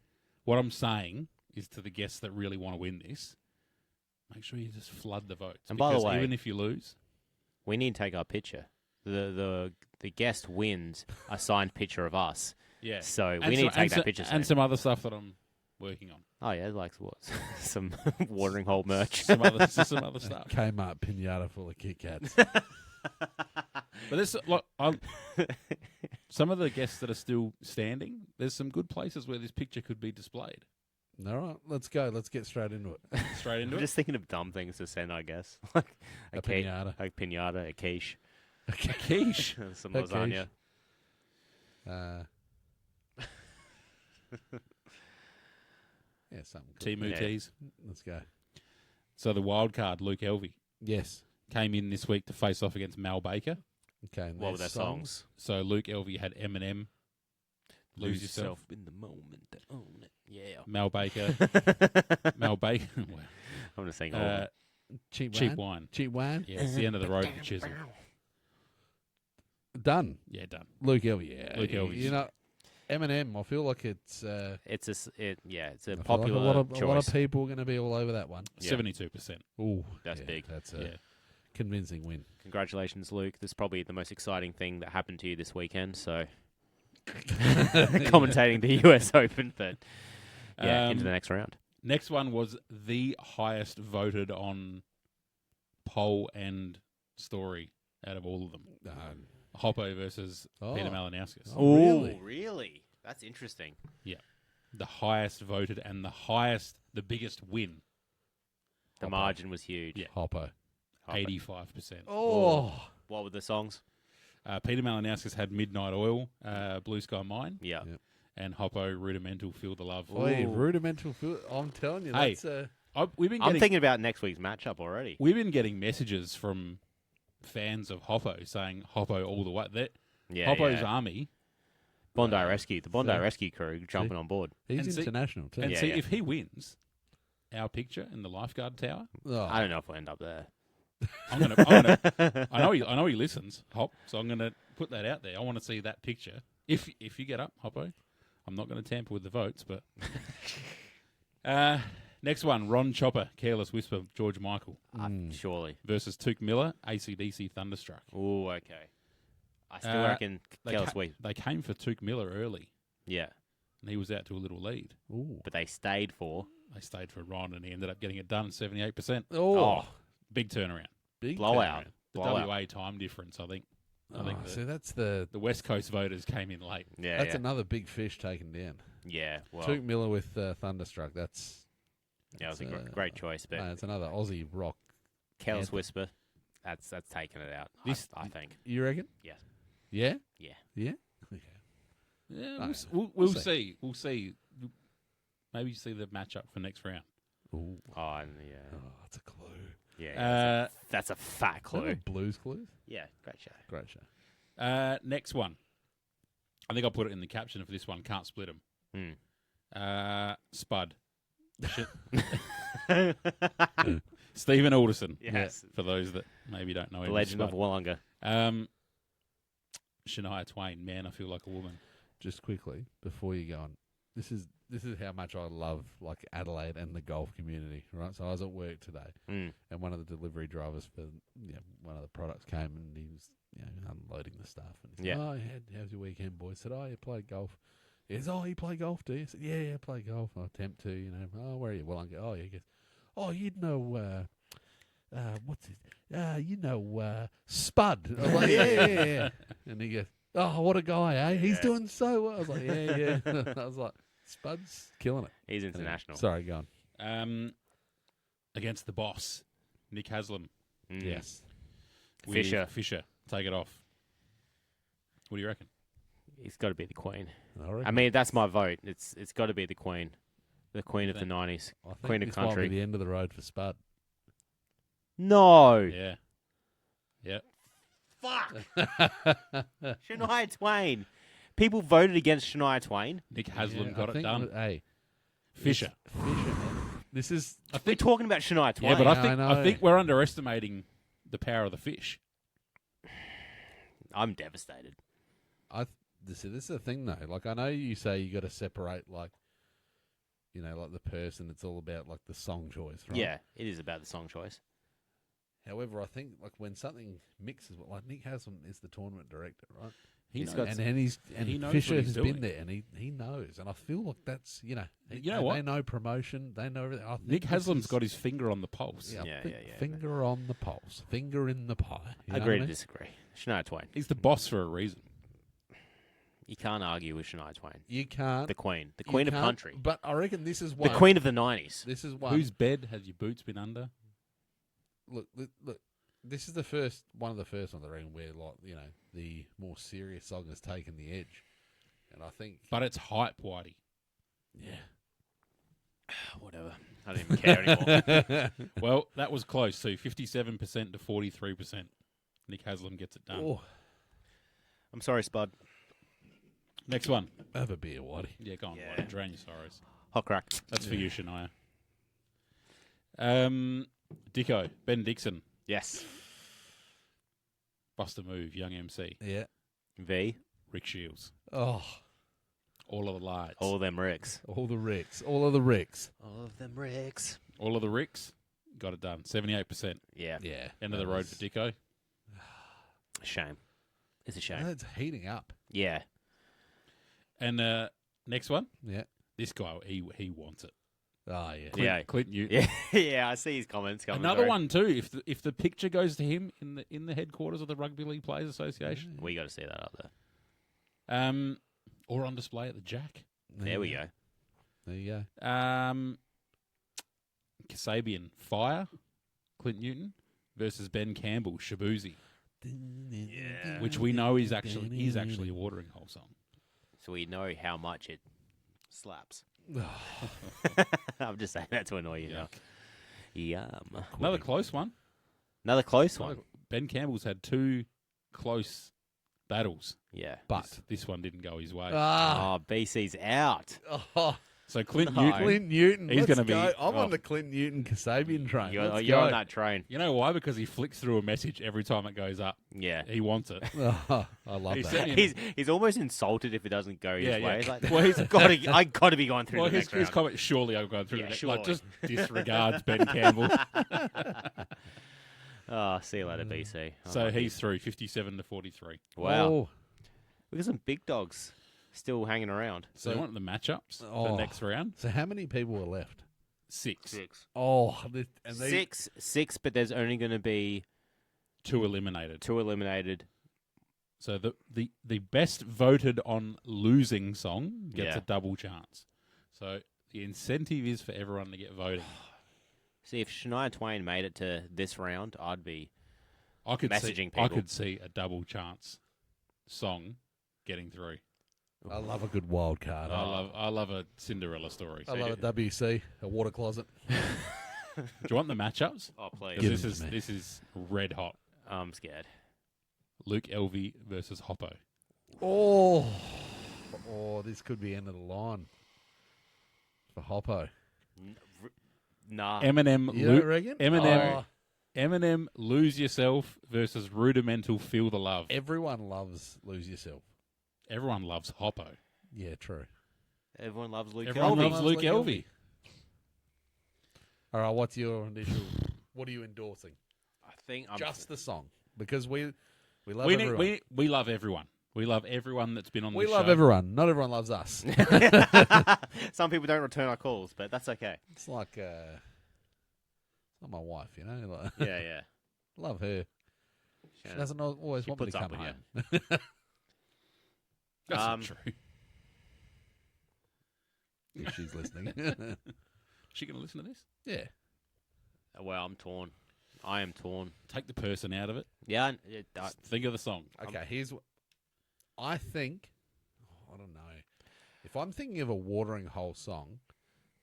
what I'm saying is to the guests that really want to win this, make sure you just flood the votes. And by the because way- even if you lose, We need to take our picture. The guest wins a signed picture of us. yeah. So we need to take that picture soon. and some other stuff that I'm working on. Oh yeah, like what? Some watering hole merch. some other stuff. Kmart pinata full of Kit Kats. But there's like some of the guests that are still standing. There's some good places where this picture could be displayed. All right, let's go. Let's get straight into it. Straight into I'm it. just thinking of dumb things to send, I guess. Like A pinata. a pinata, a quiche, A quiche. some A lasagna. Yeah, something cool. Timu Yeah. teas. Let's go. So the wild card, Luke Elvey, Yes. came in this week to face off against Mal Baker. Okay. and What were their there's songs? So Luke Elvey had Eminem, Lose Yourself. in the moment. Own it. Yeah. Mal Baker. Mal Baker. I'm just saying. all Cheap Cheap wine. wine. Cheap wine. Yeah, it's the end of the road for Chisholm. Done. Yeah, done. Luke Elvey. Yeah. Luke Elvey's- You know, Eminem. I feel like it's. it's a I feel like popular a lot of choice. people are going to be all over that one. Yeah. 72%. Ooh, That's big. That's a Yeah. convincing win. Congratulations, Luke. This is probably the most exciting thing that happened to you this weekend. So, commentating the US Open, but yeah, into the next round. Next one was the highest voted on poll and story out of all of them. Hoppo versus Peter Malinowskis. Oh, really? That's interesting. The highest voted and the biggest win, The Hoppo. margin was huge. Yeah. Hoppo. 85%. Oh. What were the songs? Peter Malinowskis had Midnight Oil, Blue Sky Mine, Yeah. Yep. and Hoppo Rudimental Feel the Love. Oi, Ooh. rudimental food. I'm telling you, Hey. that's We've been I'm getting thinking about next week's matchup already. we've been getting messages from fans of Hoppo saying Hoppo all the way. Yeah, Hoppo's yeah. army. Bondi Rescue, the Bondi so- Rescue crew jumping on board. he's And see- international too. And Yeah, see, yeah. if he wins our picture in the lifeguard tower, Oh. I don't know if we'll end up there. I know he listens, Hop. So I'm gonna put that out there. I want to see that picture. If you get up, Hoppo, I'm not going to tamper with the votes, but next one, Ron Chopper, Careless Whisper, George Michael Surely. versus Took Miller, AC/DC Thunderstruck. Oh, okay. I still reckon Careless Whisper. They came for Took Miller early. Yeah. And he was out to a little lead. Ooh. But they stayed for. They stayed for Ron, and he ended up getting it done 78%. Oh. Big turnaround. Big blowout. turnaround. The Blowout. WA time difference, I think. So that's the West Coast voters came in late. Yeah. that's another big fish taken down. Yeah. Well, Took Miller with Thunderstruck. That's it was a great choice, but it's another Aussie rock. Careless anthem. Whisper, that's taken it out. I think. You reckon? Yeah. Yeah. Yeah. Yeah. Okay. Yeah, we'll see. We'll see. Maybe see the matchup for next round. Ooh. Oh, yeah. Oh, that's a clue. Yeah. That's a fat clue. Blues Clues. Yeah. Great show. Great show. Next one. I think I'll put it in the caption for this one. Can't split them. Spud. Stephen Alderson. Yes. For those that maybe don't know him. The Legend of Spud. Wollonga. Shania Twain. Man, I feel like a woman. Just quickly before you go on, this is how much I love like Adelaide and the golf community, right? So I was at work today, and one of the delivery drivers for one of the products came and he was unloading the stuff. And he said, "Oh, how's your weekend, boy?" I said, "Oh, you played golf." He says, "Oh, you play golf, do you?" I said, "Yeah, I play golf. I attempt to, Oh, where are you? Well, I go, "Oh, yeah." He goes, "Oh, what's it? Spud." I was like, yeah. And he goes, "Oh, what a guy, eh? He's doing so well." I was like, yeah. I was like, Spud's killing it. He's international. Sorry, go on. Against the boss, Nick Haslam. Yes. Fisher. Take it off. What do you reckon? He's got to be the Queen. I mean, that's my vote. It's got to be the Queen. The Queen of the 90s. I think Queen of this country. might be the end of the road for Spud. No. Yeah. Yep. Fuck. Shania Twain. People voted against Shania Twain. Nick Haslam Yeah, got I it think done. Hey, Fisher. This is. We're talking about Shania Twain. Yeah, but I I know. think we're underestimating the power of the fish. I'm devastated. This is the thing though. Like I know you say you got to separate like the person. It's all about like the song choice, right? Yeah, it is about the song choice. However, I think like when something mixes, like Nick Haslam is the tournament director, right? He He's knows. got And he's he knows Fisher what he's has doing. been there, and he knows, and I feel like that's You know what? they know promotion, they know everything. I think Nick this Haslam's is- got his finger on the pulse. I Yeah, think yeah. finger on the pulse, finger in the pie. You know Agree what I to mean? disagree. Shania Twain. He's the boss for a reason. You can't argue with Shania Twain. You can't. The Queen. The you Queen of can't, country. But I reckon this is The one. Queen of the 90s. This is one. Whose bed has your boots been under? Look. This is one of the first ones I reckon where the more serious song has taken the edge, and I think. But it's hype, Whitey. Yeah. Whatever. I don't even care anymore. Well, that was close too. 57% to 43%. Nick Haslam gets it done. Oh, I'm sorry, Spud. Next one. have a beer, Whitey. Yeah, go on, Yeah. Whitey. Drain your sorrows. Hot crack. That's for you, Shania. Dicko, Ben Dixon, Yes. Bust a Move, Young MC, Yeah. V. Rick Shields, Oh, all of the lights, All of them Ricks. all the Ricks, all of the Ricks. All of them Ricks. all of the Ricks, got it done. 78%. Yeah. Yeah. End of the road for Dicko. Shame. It's a shame. It's heating up. Yeah. And next one, Yeah. this guy, he wants it. Oh, yeah. Yeah. Clint Newton. Yeah. Yeah. I see his comments coming. Another through. one too. If the picture goes to him in the headquarters of the Rugby League Players Association, We got to see that up there. or on display at the Jack. There we go. There you go. Kasabian, Fire, Clint Newton versus Ben Campbell, Shabuzi, Yeah. which we know is actually a watering hole song. So we know how much it slaps. I'm just saying that to annoy you now. Yum. Another close one. Another close one. Ben Campbell's had two close battles, Yeah. But this one didn't go his way. Oh, BC's out. oh, So Clint No. Newton. Clint Newton. He's Let's gonna be- go. I'm oh. on the Clint Newton Kasabian train. Let's You're go. on that train. You know why? Because he flicks through a message every time it goes up. Yeah. He wants it. Oh, I love He that. sent him- He's almost insulted if it doesn't go his Yeah, way. yeah. He's like, well, I got to be going through Well, the his next round. comment, surely I'll go through Yeah, the next. surely. Like, just disregards Ben Campbell. Oh, see you later, BC. So he's through 57 to 43. Wow. Oh, We got some big dogs still hanging around. So you want the matchups for the next round? so how many people are left? 6. Oh, and Six, but there's only going to be 2 eliminated. 2 eliminated. So the best voted on losing song gets Yeah. a double chance. So the incentive is for everyone to get voting. See, if Shania Twain made it to this round, I'd be I could messaging I people. could see a double chance song getting through. I love a good wild card. I love a Cinderella story. I love a WC, a water closet. Do you want the matchups? Oh, please. 'Cause Give this them is to me. this is red hot. I'm scared. Luke Elvey versus Hoppo. Oh, this could be end of the line for Hoppo. Nah. Eminem, You don't reckon? Eminem, Oh, Eminem, Lose Yourself versus Rudimental, Feel the Love. everyone loves Lose Yourself. Everyone loves Hoppo. Yeah, true. Everyone loves Luke Everyone Elvey. loves Luke Luke Elvey. All right, what's your initial? What are you endorsing? I think I'm Just the song, because we love We, everyone. we love everyone. We love everyone that's been on We the love show. everyone. Not everyone loves us. Some people don't return our calls, but that's okay. It's like it's not my wife, you know. Like, Yeah, yeah. love her. She doesn't always She want me to puts up come with home. That's not true. If she's listening. She going to listen to this? Yeah. Well, I'm torn. I am torn. Take the person out of it. Yeah, Just think of the song. Okay, here's what I think. I don't know. If I'm thinking of a watering hole song,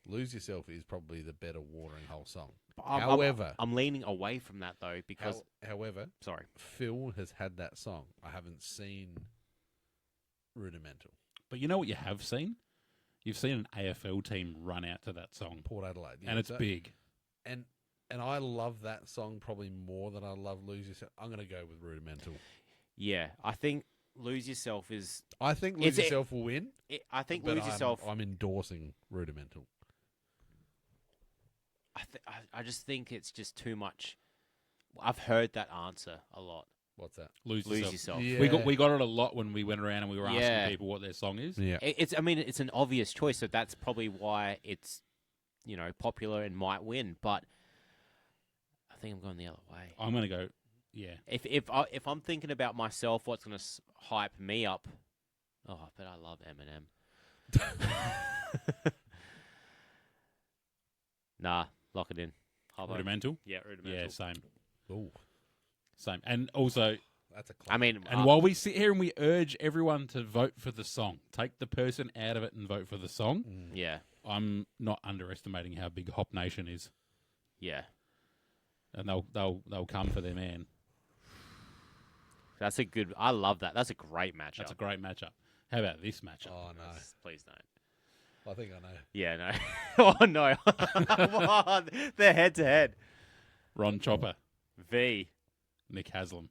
Lose Yourself is probably the better watering hole song. However, I'm leaning away from that though because however, sorry, Phil has had that song. I haven't seen Rudimental. But you know what you have seen? You've seen an AFL team run out to that song. Port Adelaide. And it's big. And I love that song probably more than I love Lose Yourself. I'm going to go with Rudimental. yeah, I think Lose Yourself is. I think Lose Yourself will win. I think but Lose Yourself. I'm endorsing Rudimental. I just think it's just too much. I've heard that answer a lot. What's that? Lose Yourself. Yeah. We got it a lot when we went around and we were asking Yeah. people what their song is. Yeah. I mean, it's an obvious choice, so that's probably why it's, popular and might win. But I think I'm going the other way. I'm going to go, yeah. If I'm thinking about myself, what's going to hype me up? Oh, but I love Eminem. Nah, lock it in. Rudimental? Yeah, Rudimental. Yeah, same. Ooh, Same. And also, that's a classic. I mean, and while we sit here and we urge everyone to vote for the song, take the person out of it and vote for the song, yeah, I'm not underestimating how big Hop Nation is. yeah. And they'll come for their man. That's a good. I love that. That's a great matchup. That's a great matchup. How about this matchup? Oh no, Please don't. I think I know. Yeah, no. Oh no. Come on. They're head to head. Ron Chopper, V. Nick Haslam.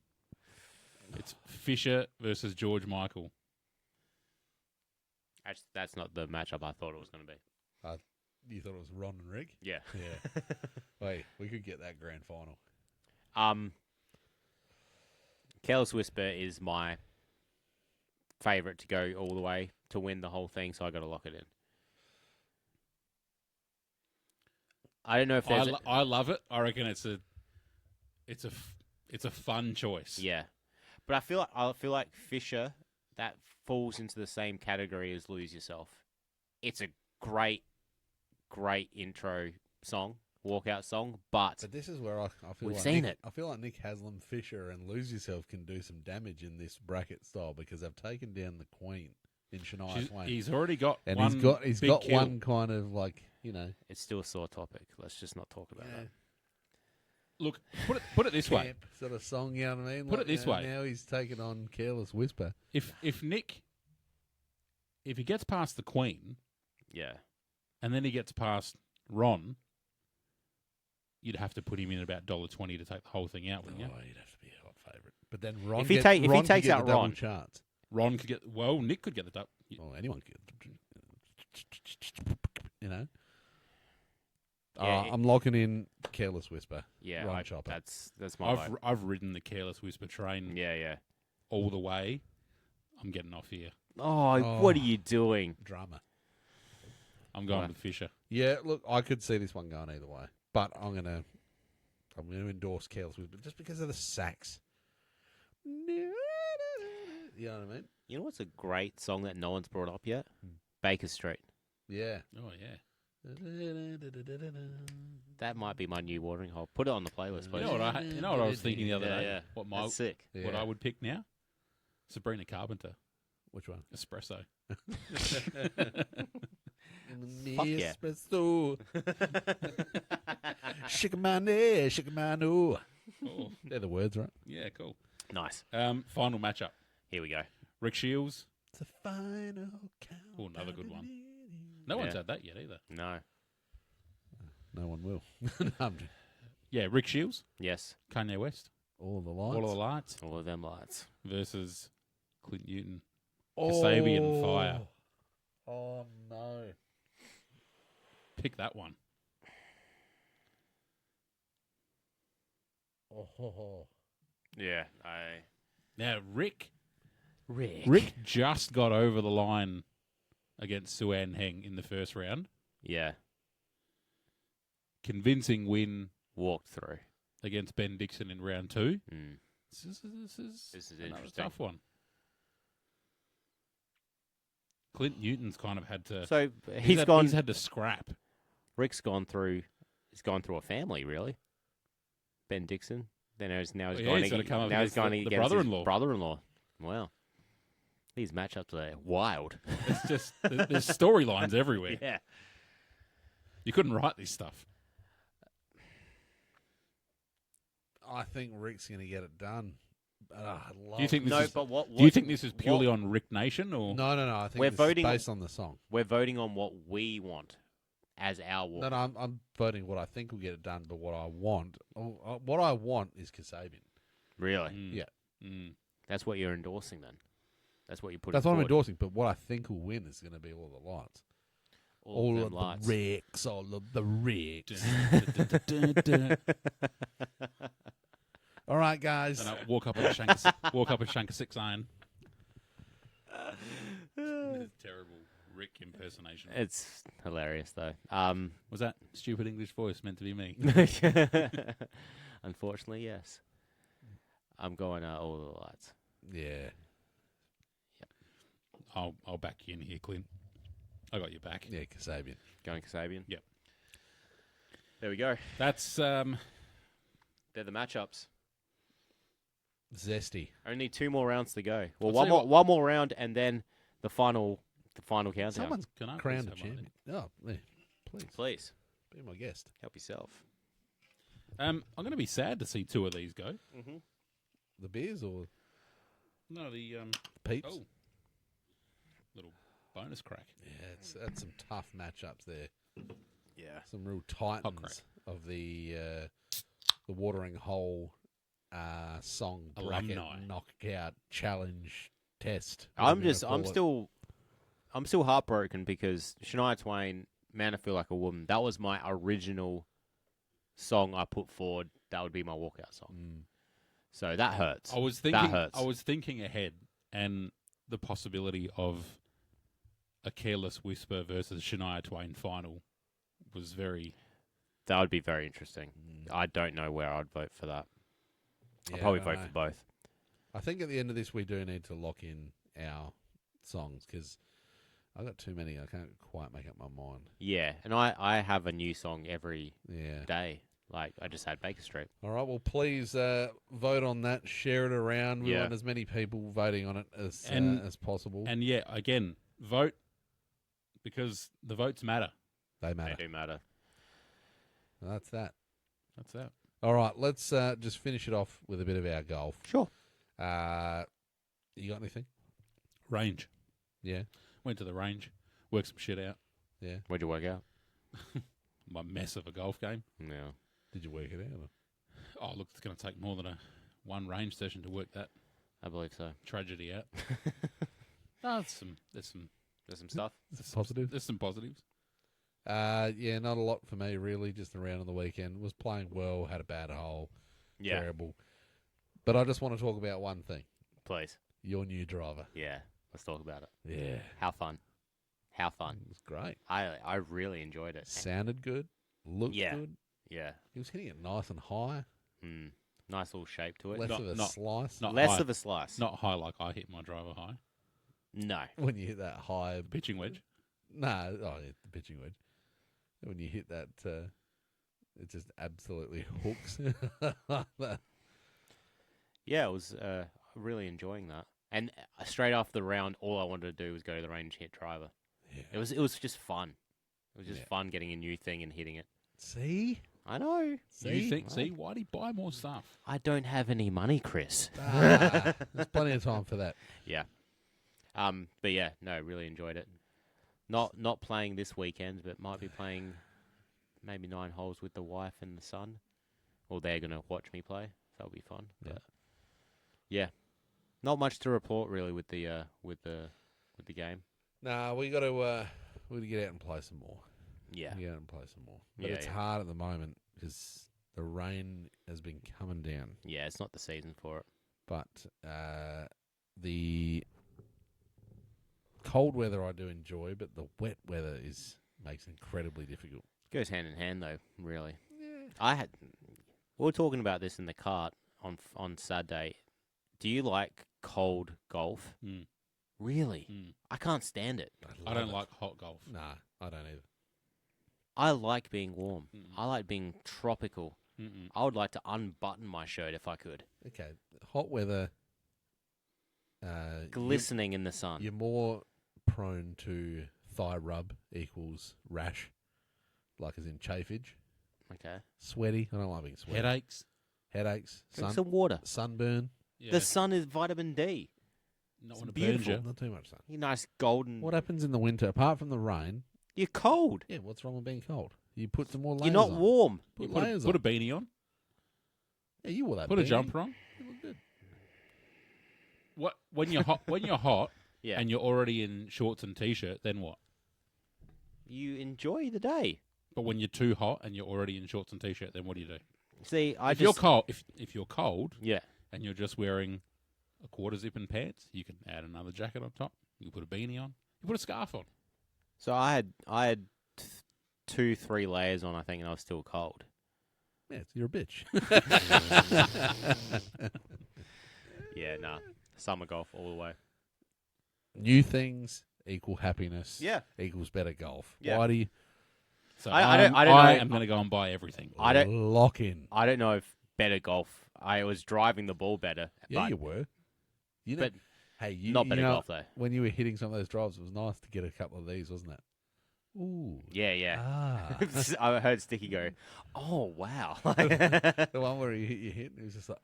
It's Fisher versus George Michael. Actually, that's not the matchup I thought it was going to be. You thought it was Ron and Rick? Yeah. Yeah. Wait, we could get that grand final. Careless Whisper is my favorite to go all the way to win the whole thing, so I got to lock it in. I don't know if there's I love it. I reckon it's a fun choice. yeah, but I feel like Fisher that falls into the same category as Lose Yourself. It's a great intro song, walkout song, but But this is where I feel We've like seen Nick, it. I feel like Nick Haslam, Fisher, and Lose Yourself can do some damage in this bracket style because they've taken down the Queen in Shania Twain. He's already got and one he's big got kill. one kind of like, it's still a sore topic. Let's just not talk about that. Look, put it this way. camp sort of song, you know what I mean? Put it this way. Now he's taken on Careless Whisper. If Nick, if he gets past the Queen, Yeah, and then he gets past Ron, you'd have to put him in about $1.20 to take the whole thing out, wouldn't you? Oh, you'd have to be a hot favourite. But then Ron, If he Ron takes could get out the double Ron. chance. Ron could get. Well, Nick could get the double. Well, anyone could. You know. Yeah, I'm locking in Careless Whisper. Yeah, Ron Chopper. that's my vote. I've ridden the Careless Whisper train Yeah. all the way. I'm getting off here. Oh. What are you doing? Drama. I'm going Right. with Fisher. Yeah, look, I could see this one going either way, but I'm gonna endorse Careless Whisper just because of the sax. You know what I mean? You know what's a great song that no one's brought up yet? Baker Street. Yeah. Oh yeah. That might be my new watering hole. Put it on the playlist, You please. know what I was thinking the other day? Yeah. What That's sick. Yeah. what I would pick now? Sabrina Carpenter, Which one? Espresso. Fuck yeah. Espresso. Shikamané, shikamanou. Oh, They're the words, right? yeah, cool. Nice. Final matchup: Here we go. Rick Shields. It's a final count. Oh, another good one. No one's had that yet either. No. No one will. No, I'm just- Yeah, Rick Shields, Yes. Kanye West, all the lights. All of the Lights All of them lights. versus Clint Newton. Kasabian Fire. Oh, no. Pick that one. Oh. Yeah. Now, Rick Rick. just got over the line against Suan Heng in the first round. Yeah. Convincing win Walked through. against Ben Dixon in round 2. Mm. This is Another interesting. Tough one. Clint Newton's kind of had to. So he's had to scrap. Rick's gone through. He's gone through a family, really. Ben Dixon. Then now he's He's going gotta to come up now he's against going the against brother-in-law. his brother-in-law. Wow. These matchups are wild. It's just there's storylines everywhere. Yeah. You couldn't write this stuff. I think Rick's going to get it done. Do you think this No, is? but what? Do you think this is purely on Rick Nation or? No. I think We're it's voting- based on the song. We're voting on what we want as our walk. No, I'm voting what I think will get it done, but what I want is Kasabian. Really? Mm. Yeah. Mm. That's what you're endorsing then. That's what you put. That's what I'm forward. endorsing, but what I think will win is going to be All the Lights. All All of them lights. the Ricks, all of the Ricks. All right, guys. And I walk up and shank a 6 iron. Terrible Rick impersonation. It's hilarious though. Was that stupid English voice meant to be me? Unfortunately, yes. I'm going all the lights. Yeah. I'll back you in here, Clint. I got your back. Yeah, Kasabian. Going Kasabian. Yep. There we go. That's They're the matchups. Zesty. Only 2 more rounds to go. Well, I'll tell you what. one more round, and then the final countdown. Someone's Can I crowned a please have one? champion. Oh, yeah. Please. Please Be my guest. help yourself. I'm going to be sad to see 2 of these go. Mm-hmm. The beers or No, the peeps? oh, little bonus crack. Yeah, that's some tough matchups there. Yeah. Some real crack. titans of the watering hole song bracket Alumni. knockout challenge test. I'm whatever you wanna call I'm still heartbroken because Shania Twain, "Man, I Feel Like a Woman." That was my original song I put forward. That would be my walkout song. Mm. So that hurts. I was thinking. That hurts. I was thinking ahead, and the possibility of a Careless Whisper versus Shania Twain final was very. That would be very interesting. Mm. I don't know where I'd vote for that. Yeah, I'll probably I don't vote know. for both. I think at the end of this, we do need to lock in our songs because I've got too many. I can't quite make up my mind. Yeah, and I have a new song every Yeah. day. Like, I just had Baker Street. All right. Well, please vote on that. Share it around. We Yeah. want as many people voting on it as possible. And yeah, again, vote because the votes matter. They matter. They do matter. That's that. That's that. All right. Let's just finish it off with a bit of our golf. Sure. You got anything? Range. Yeah. Went to the range, worked some shit out. Yeah. Where'd you work out? my mess of a golf game. Yeah. Did you work it out? Oh, look, it's going to take more than one range session to work that I believe so. tragedy out. No, there's some stuff. Positive? There's some positives. Yeah, not a lot for me, really. Just around on the weekend. Was playing well, had a bad hole. Yeah. Terrible. But I just want to talk about one thing. Please. Your new driver. Yeah. Let's talk about it. Yeah. How fun. How fun. It was great. I really enjoyed it. Sounded good. Looked good. Yeah. He was hitting it nice and high. Nice little shape to it. Less of a slice. Less of a slice. Not high like I hit my driver high. No. When you hit that high. The pitching wedge. No. Oh, yeah, the pitching wedge. When you hit that, it just absolutely hooks. Yeah, it was really enjoying that. And straight off the round, all I wanted to do was go to the range and hit driver. Yeah. It was just fun. It was just fun getting a new thing and hitting it. See? I know. See, why'd he buy more stuff? I don't have any money, Chris. There's plenty of time for that. Yeah. But yeah, no, really enjoyed it. Not playing this weekend, but might be playing maybe 9 holes with the wife and the son. Or they're gonna watch me play. So that'll be fun. Yeah. But yeah. Not much to report really with the game. Nah, we got to get out and play some more. Yeah. Get out and play some more. But Yeah, it's yeah. hard at the moment because the rain has been coming down. Yeah, it's not the season for it. But the cold weather I do enjoy, but the wet weather makes it incredibly difficult. Goes hand in hand though, really. Yeah. We were talking about this in the cart on Saturday. Do you like cold golf? Mm. Really? Mm. I can't stand it. I don't like hot golf. Nah, I don't either. I like being warm. Mm. I like being tropical. Mm-mm. I would like to unbutton my shirt if I could. Okay, hot weather. Glistening in the sun. You're more prone to thigh rub equals rash, like as in chafage. Okay. Sweaty. I don't like being sweaty. Headaches. Drink some water. Sunburn. Yeah. The sun is vitamin D. Not It's when it beautiful. burns you. Not too much sun. You nice golden. What happens in the winter, apart from the rain? You're cold. Yeah, what's wrong with being cold? You put some more layers You're not on. warm. Put Put layers a on. beanie on. Yeah, you wore that Put a beanie. jumper on. You look good. What when you're hot? When you're hot Yeah. and you're already in shorts and t-shirt, then what? You enjoy the day. But when you're too hot and you're already in shorts and t-shirt, then what do you do? See, If you're cold, if you're cold Yeah. and you're just wearing a quarter zip and pants, you can add another jacket on top. You can put a beanie on. You put a scarf on. So I had 2-3 layers on, I think, and I was still cold. Yeah, you're a bitch. Yeah, nah. Summer golf all the way. New things equal happiness. Yeah. Equals better golf. Yeah. Why do you So I don't know. I'm going to go and buy everything. I don't- lock in? I don't know if better golf. I was driving the ball better. Yeah, but you were. You know, but hey, you not you better know, golf though. When you were hitting some of those drives, it was nice to get a couple of these, wasn't it? Ooh. Yeah. Ah. I heard Sticky go, "Oh wow, The one where you hit, and it was just like,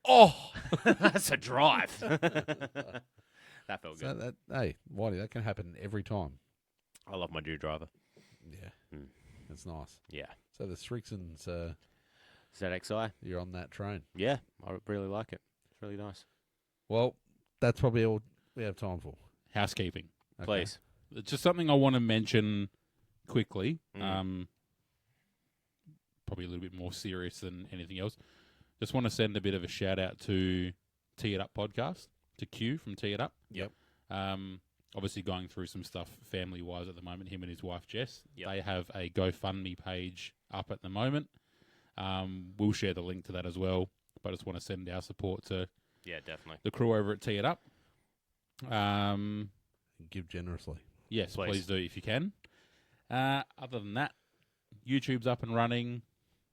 oh, that's a drive." That felt so good. hey, Whitey, that can happen every time. I love my new driver. Yeah, Mm. that's nice. Yeah, So the Strixons, ZXI. you're on that train. Yeah, I really like it. It's really nice. Well, that's probably all we have time for. Housekeeping. Okay. Please. It's just something I want to mention quickly. Mm. Probably a little bit more serious than anything else. Just want to send a bit of a shout out to Tee It Up podcast, to Q from Tee It Up. Yep. Obviously going through some stuff family-wise at the moment, him and his wife Jess. Yep. They have a GoFundMe page up at the moment. We'll share the link to that as well. But I just want to send our support to Yeah, definitely. the crew over at Tee It Up. Give generously. Yes, Please. please do if you can. Other than that, YouTube's up and running.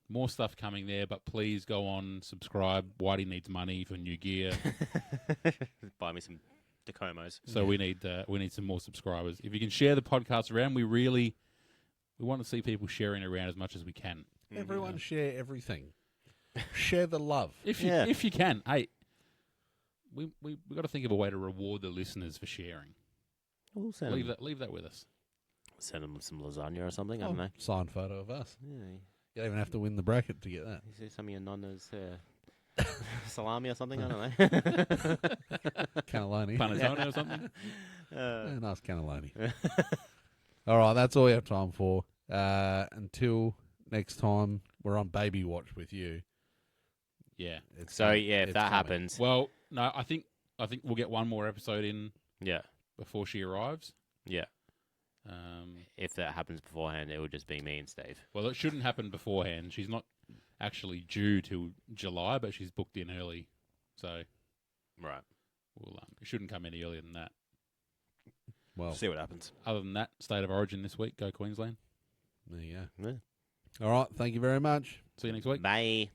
More stuff coming there, but please go on, subscribe. Whitey needs money for new gear, Buy me some Tacomos. so we need some more subscribers. If you can share the podcast around, we want to see people sharing around as much as we can. Everyone share everything. Share the love. If you can, hey, we got to think of a way to reward the listeners for sharing. We'll Leave that with us. Send them some lasagna or something. I don't know. Signed photo of us. Yeah. You don't even have to win the bracket to get that. You see some of your nonnas salami or something. I don't know. Cannelloni. Panettone or something. Yeah, nice cannelloni. All right, that's all we have time for. Until next time, we're on baby watch with you. Yeah. If that coming. happens, Well, no, I think we'll get one more episode in. Yeah. Before she arrives. Yeah. If that happens beforehand, it would just be me and Steve. Well, it shouldn't happen beforehand. She's not actually due till July, but she's booked in early, so right. It shouldn't come any earlier than that. Well, see what happens. Other than that, State of Origin this week. Go Queensland. There you go. Yeah. All right. Thank you very much. See you next week. Bye.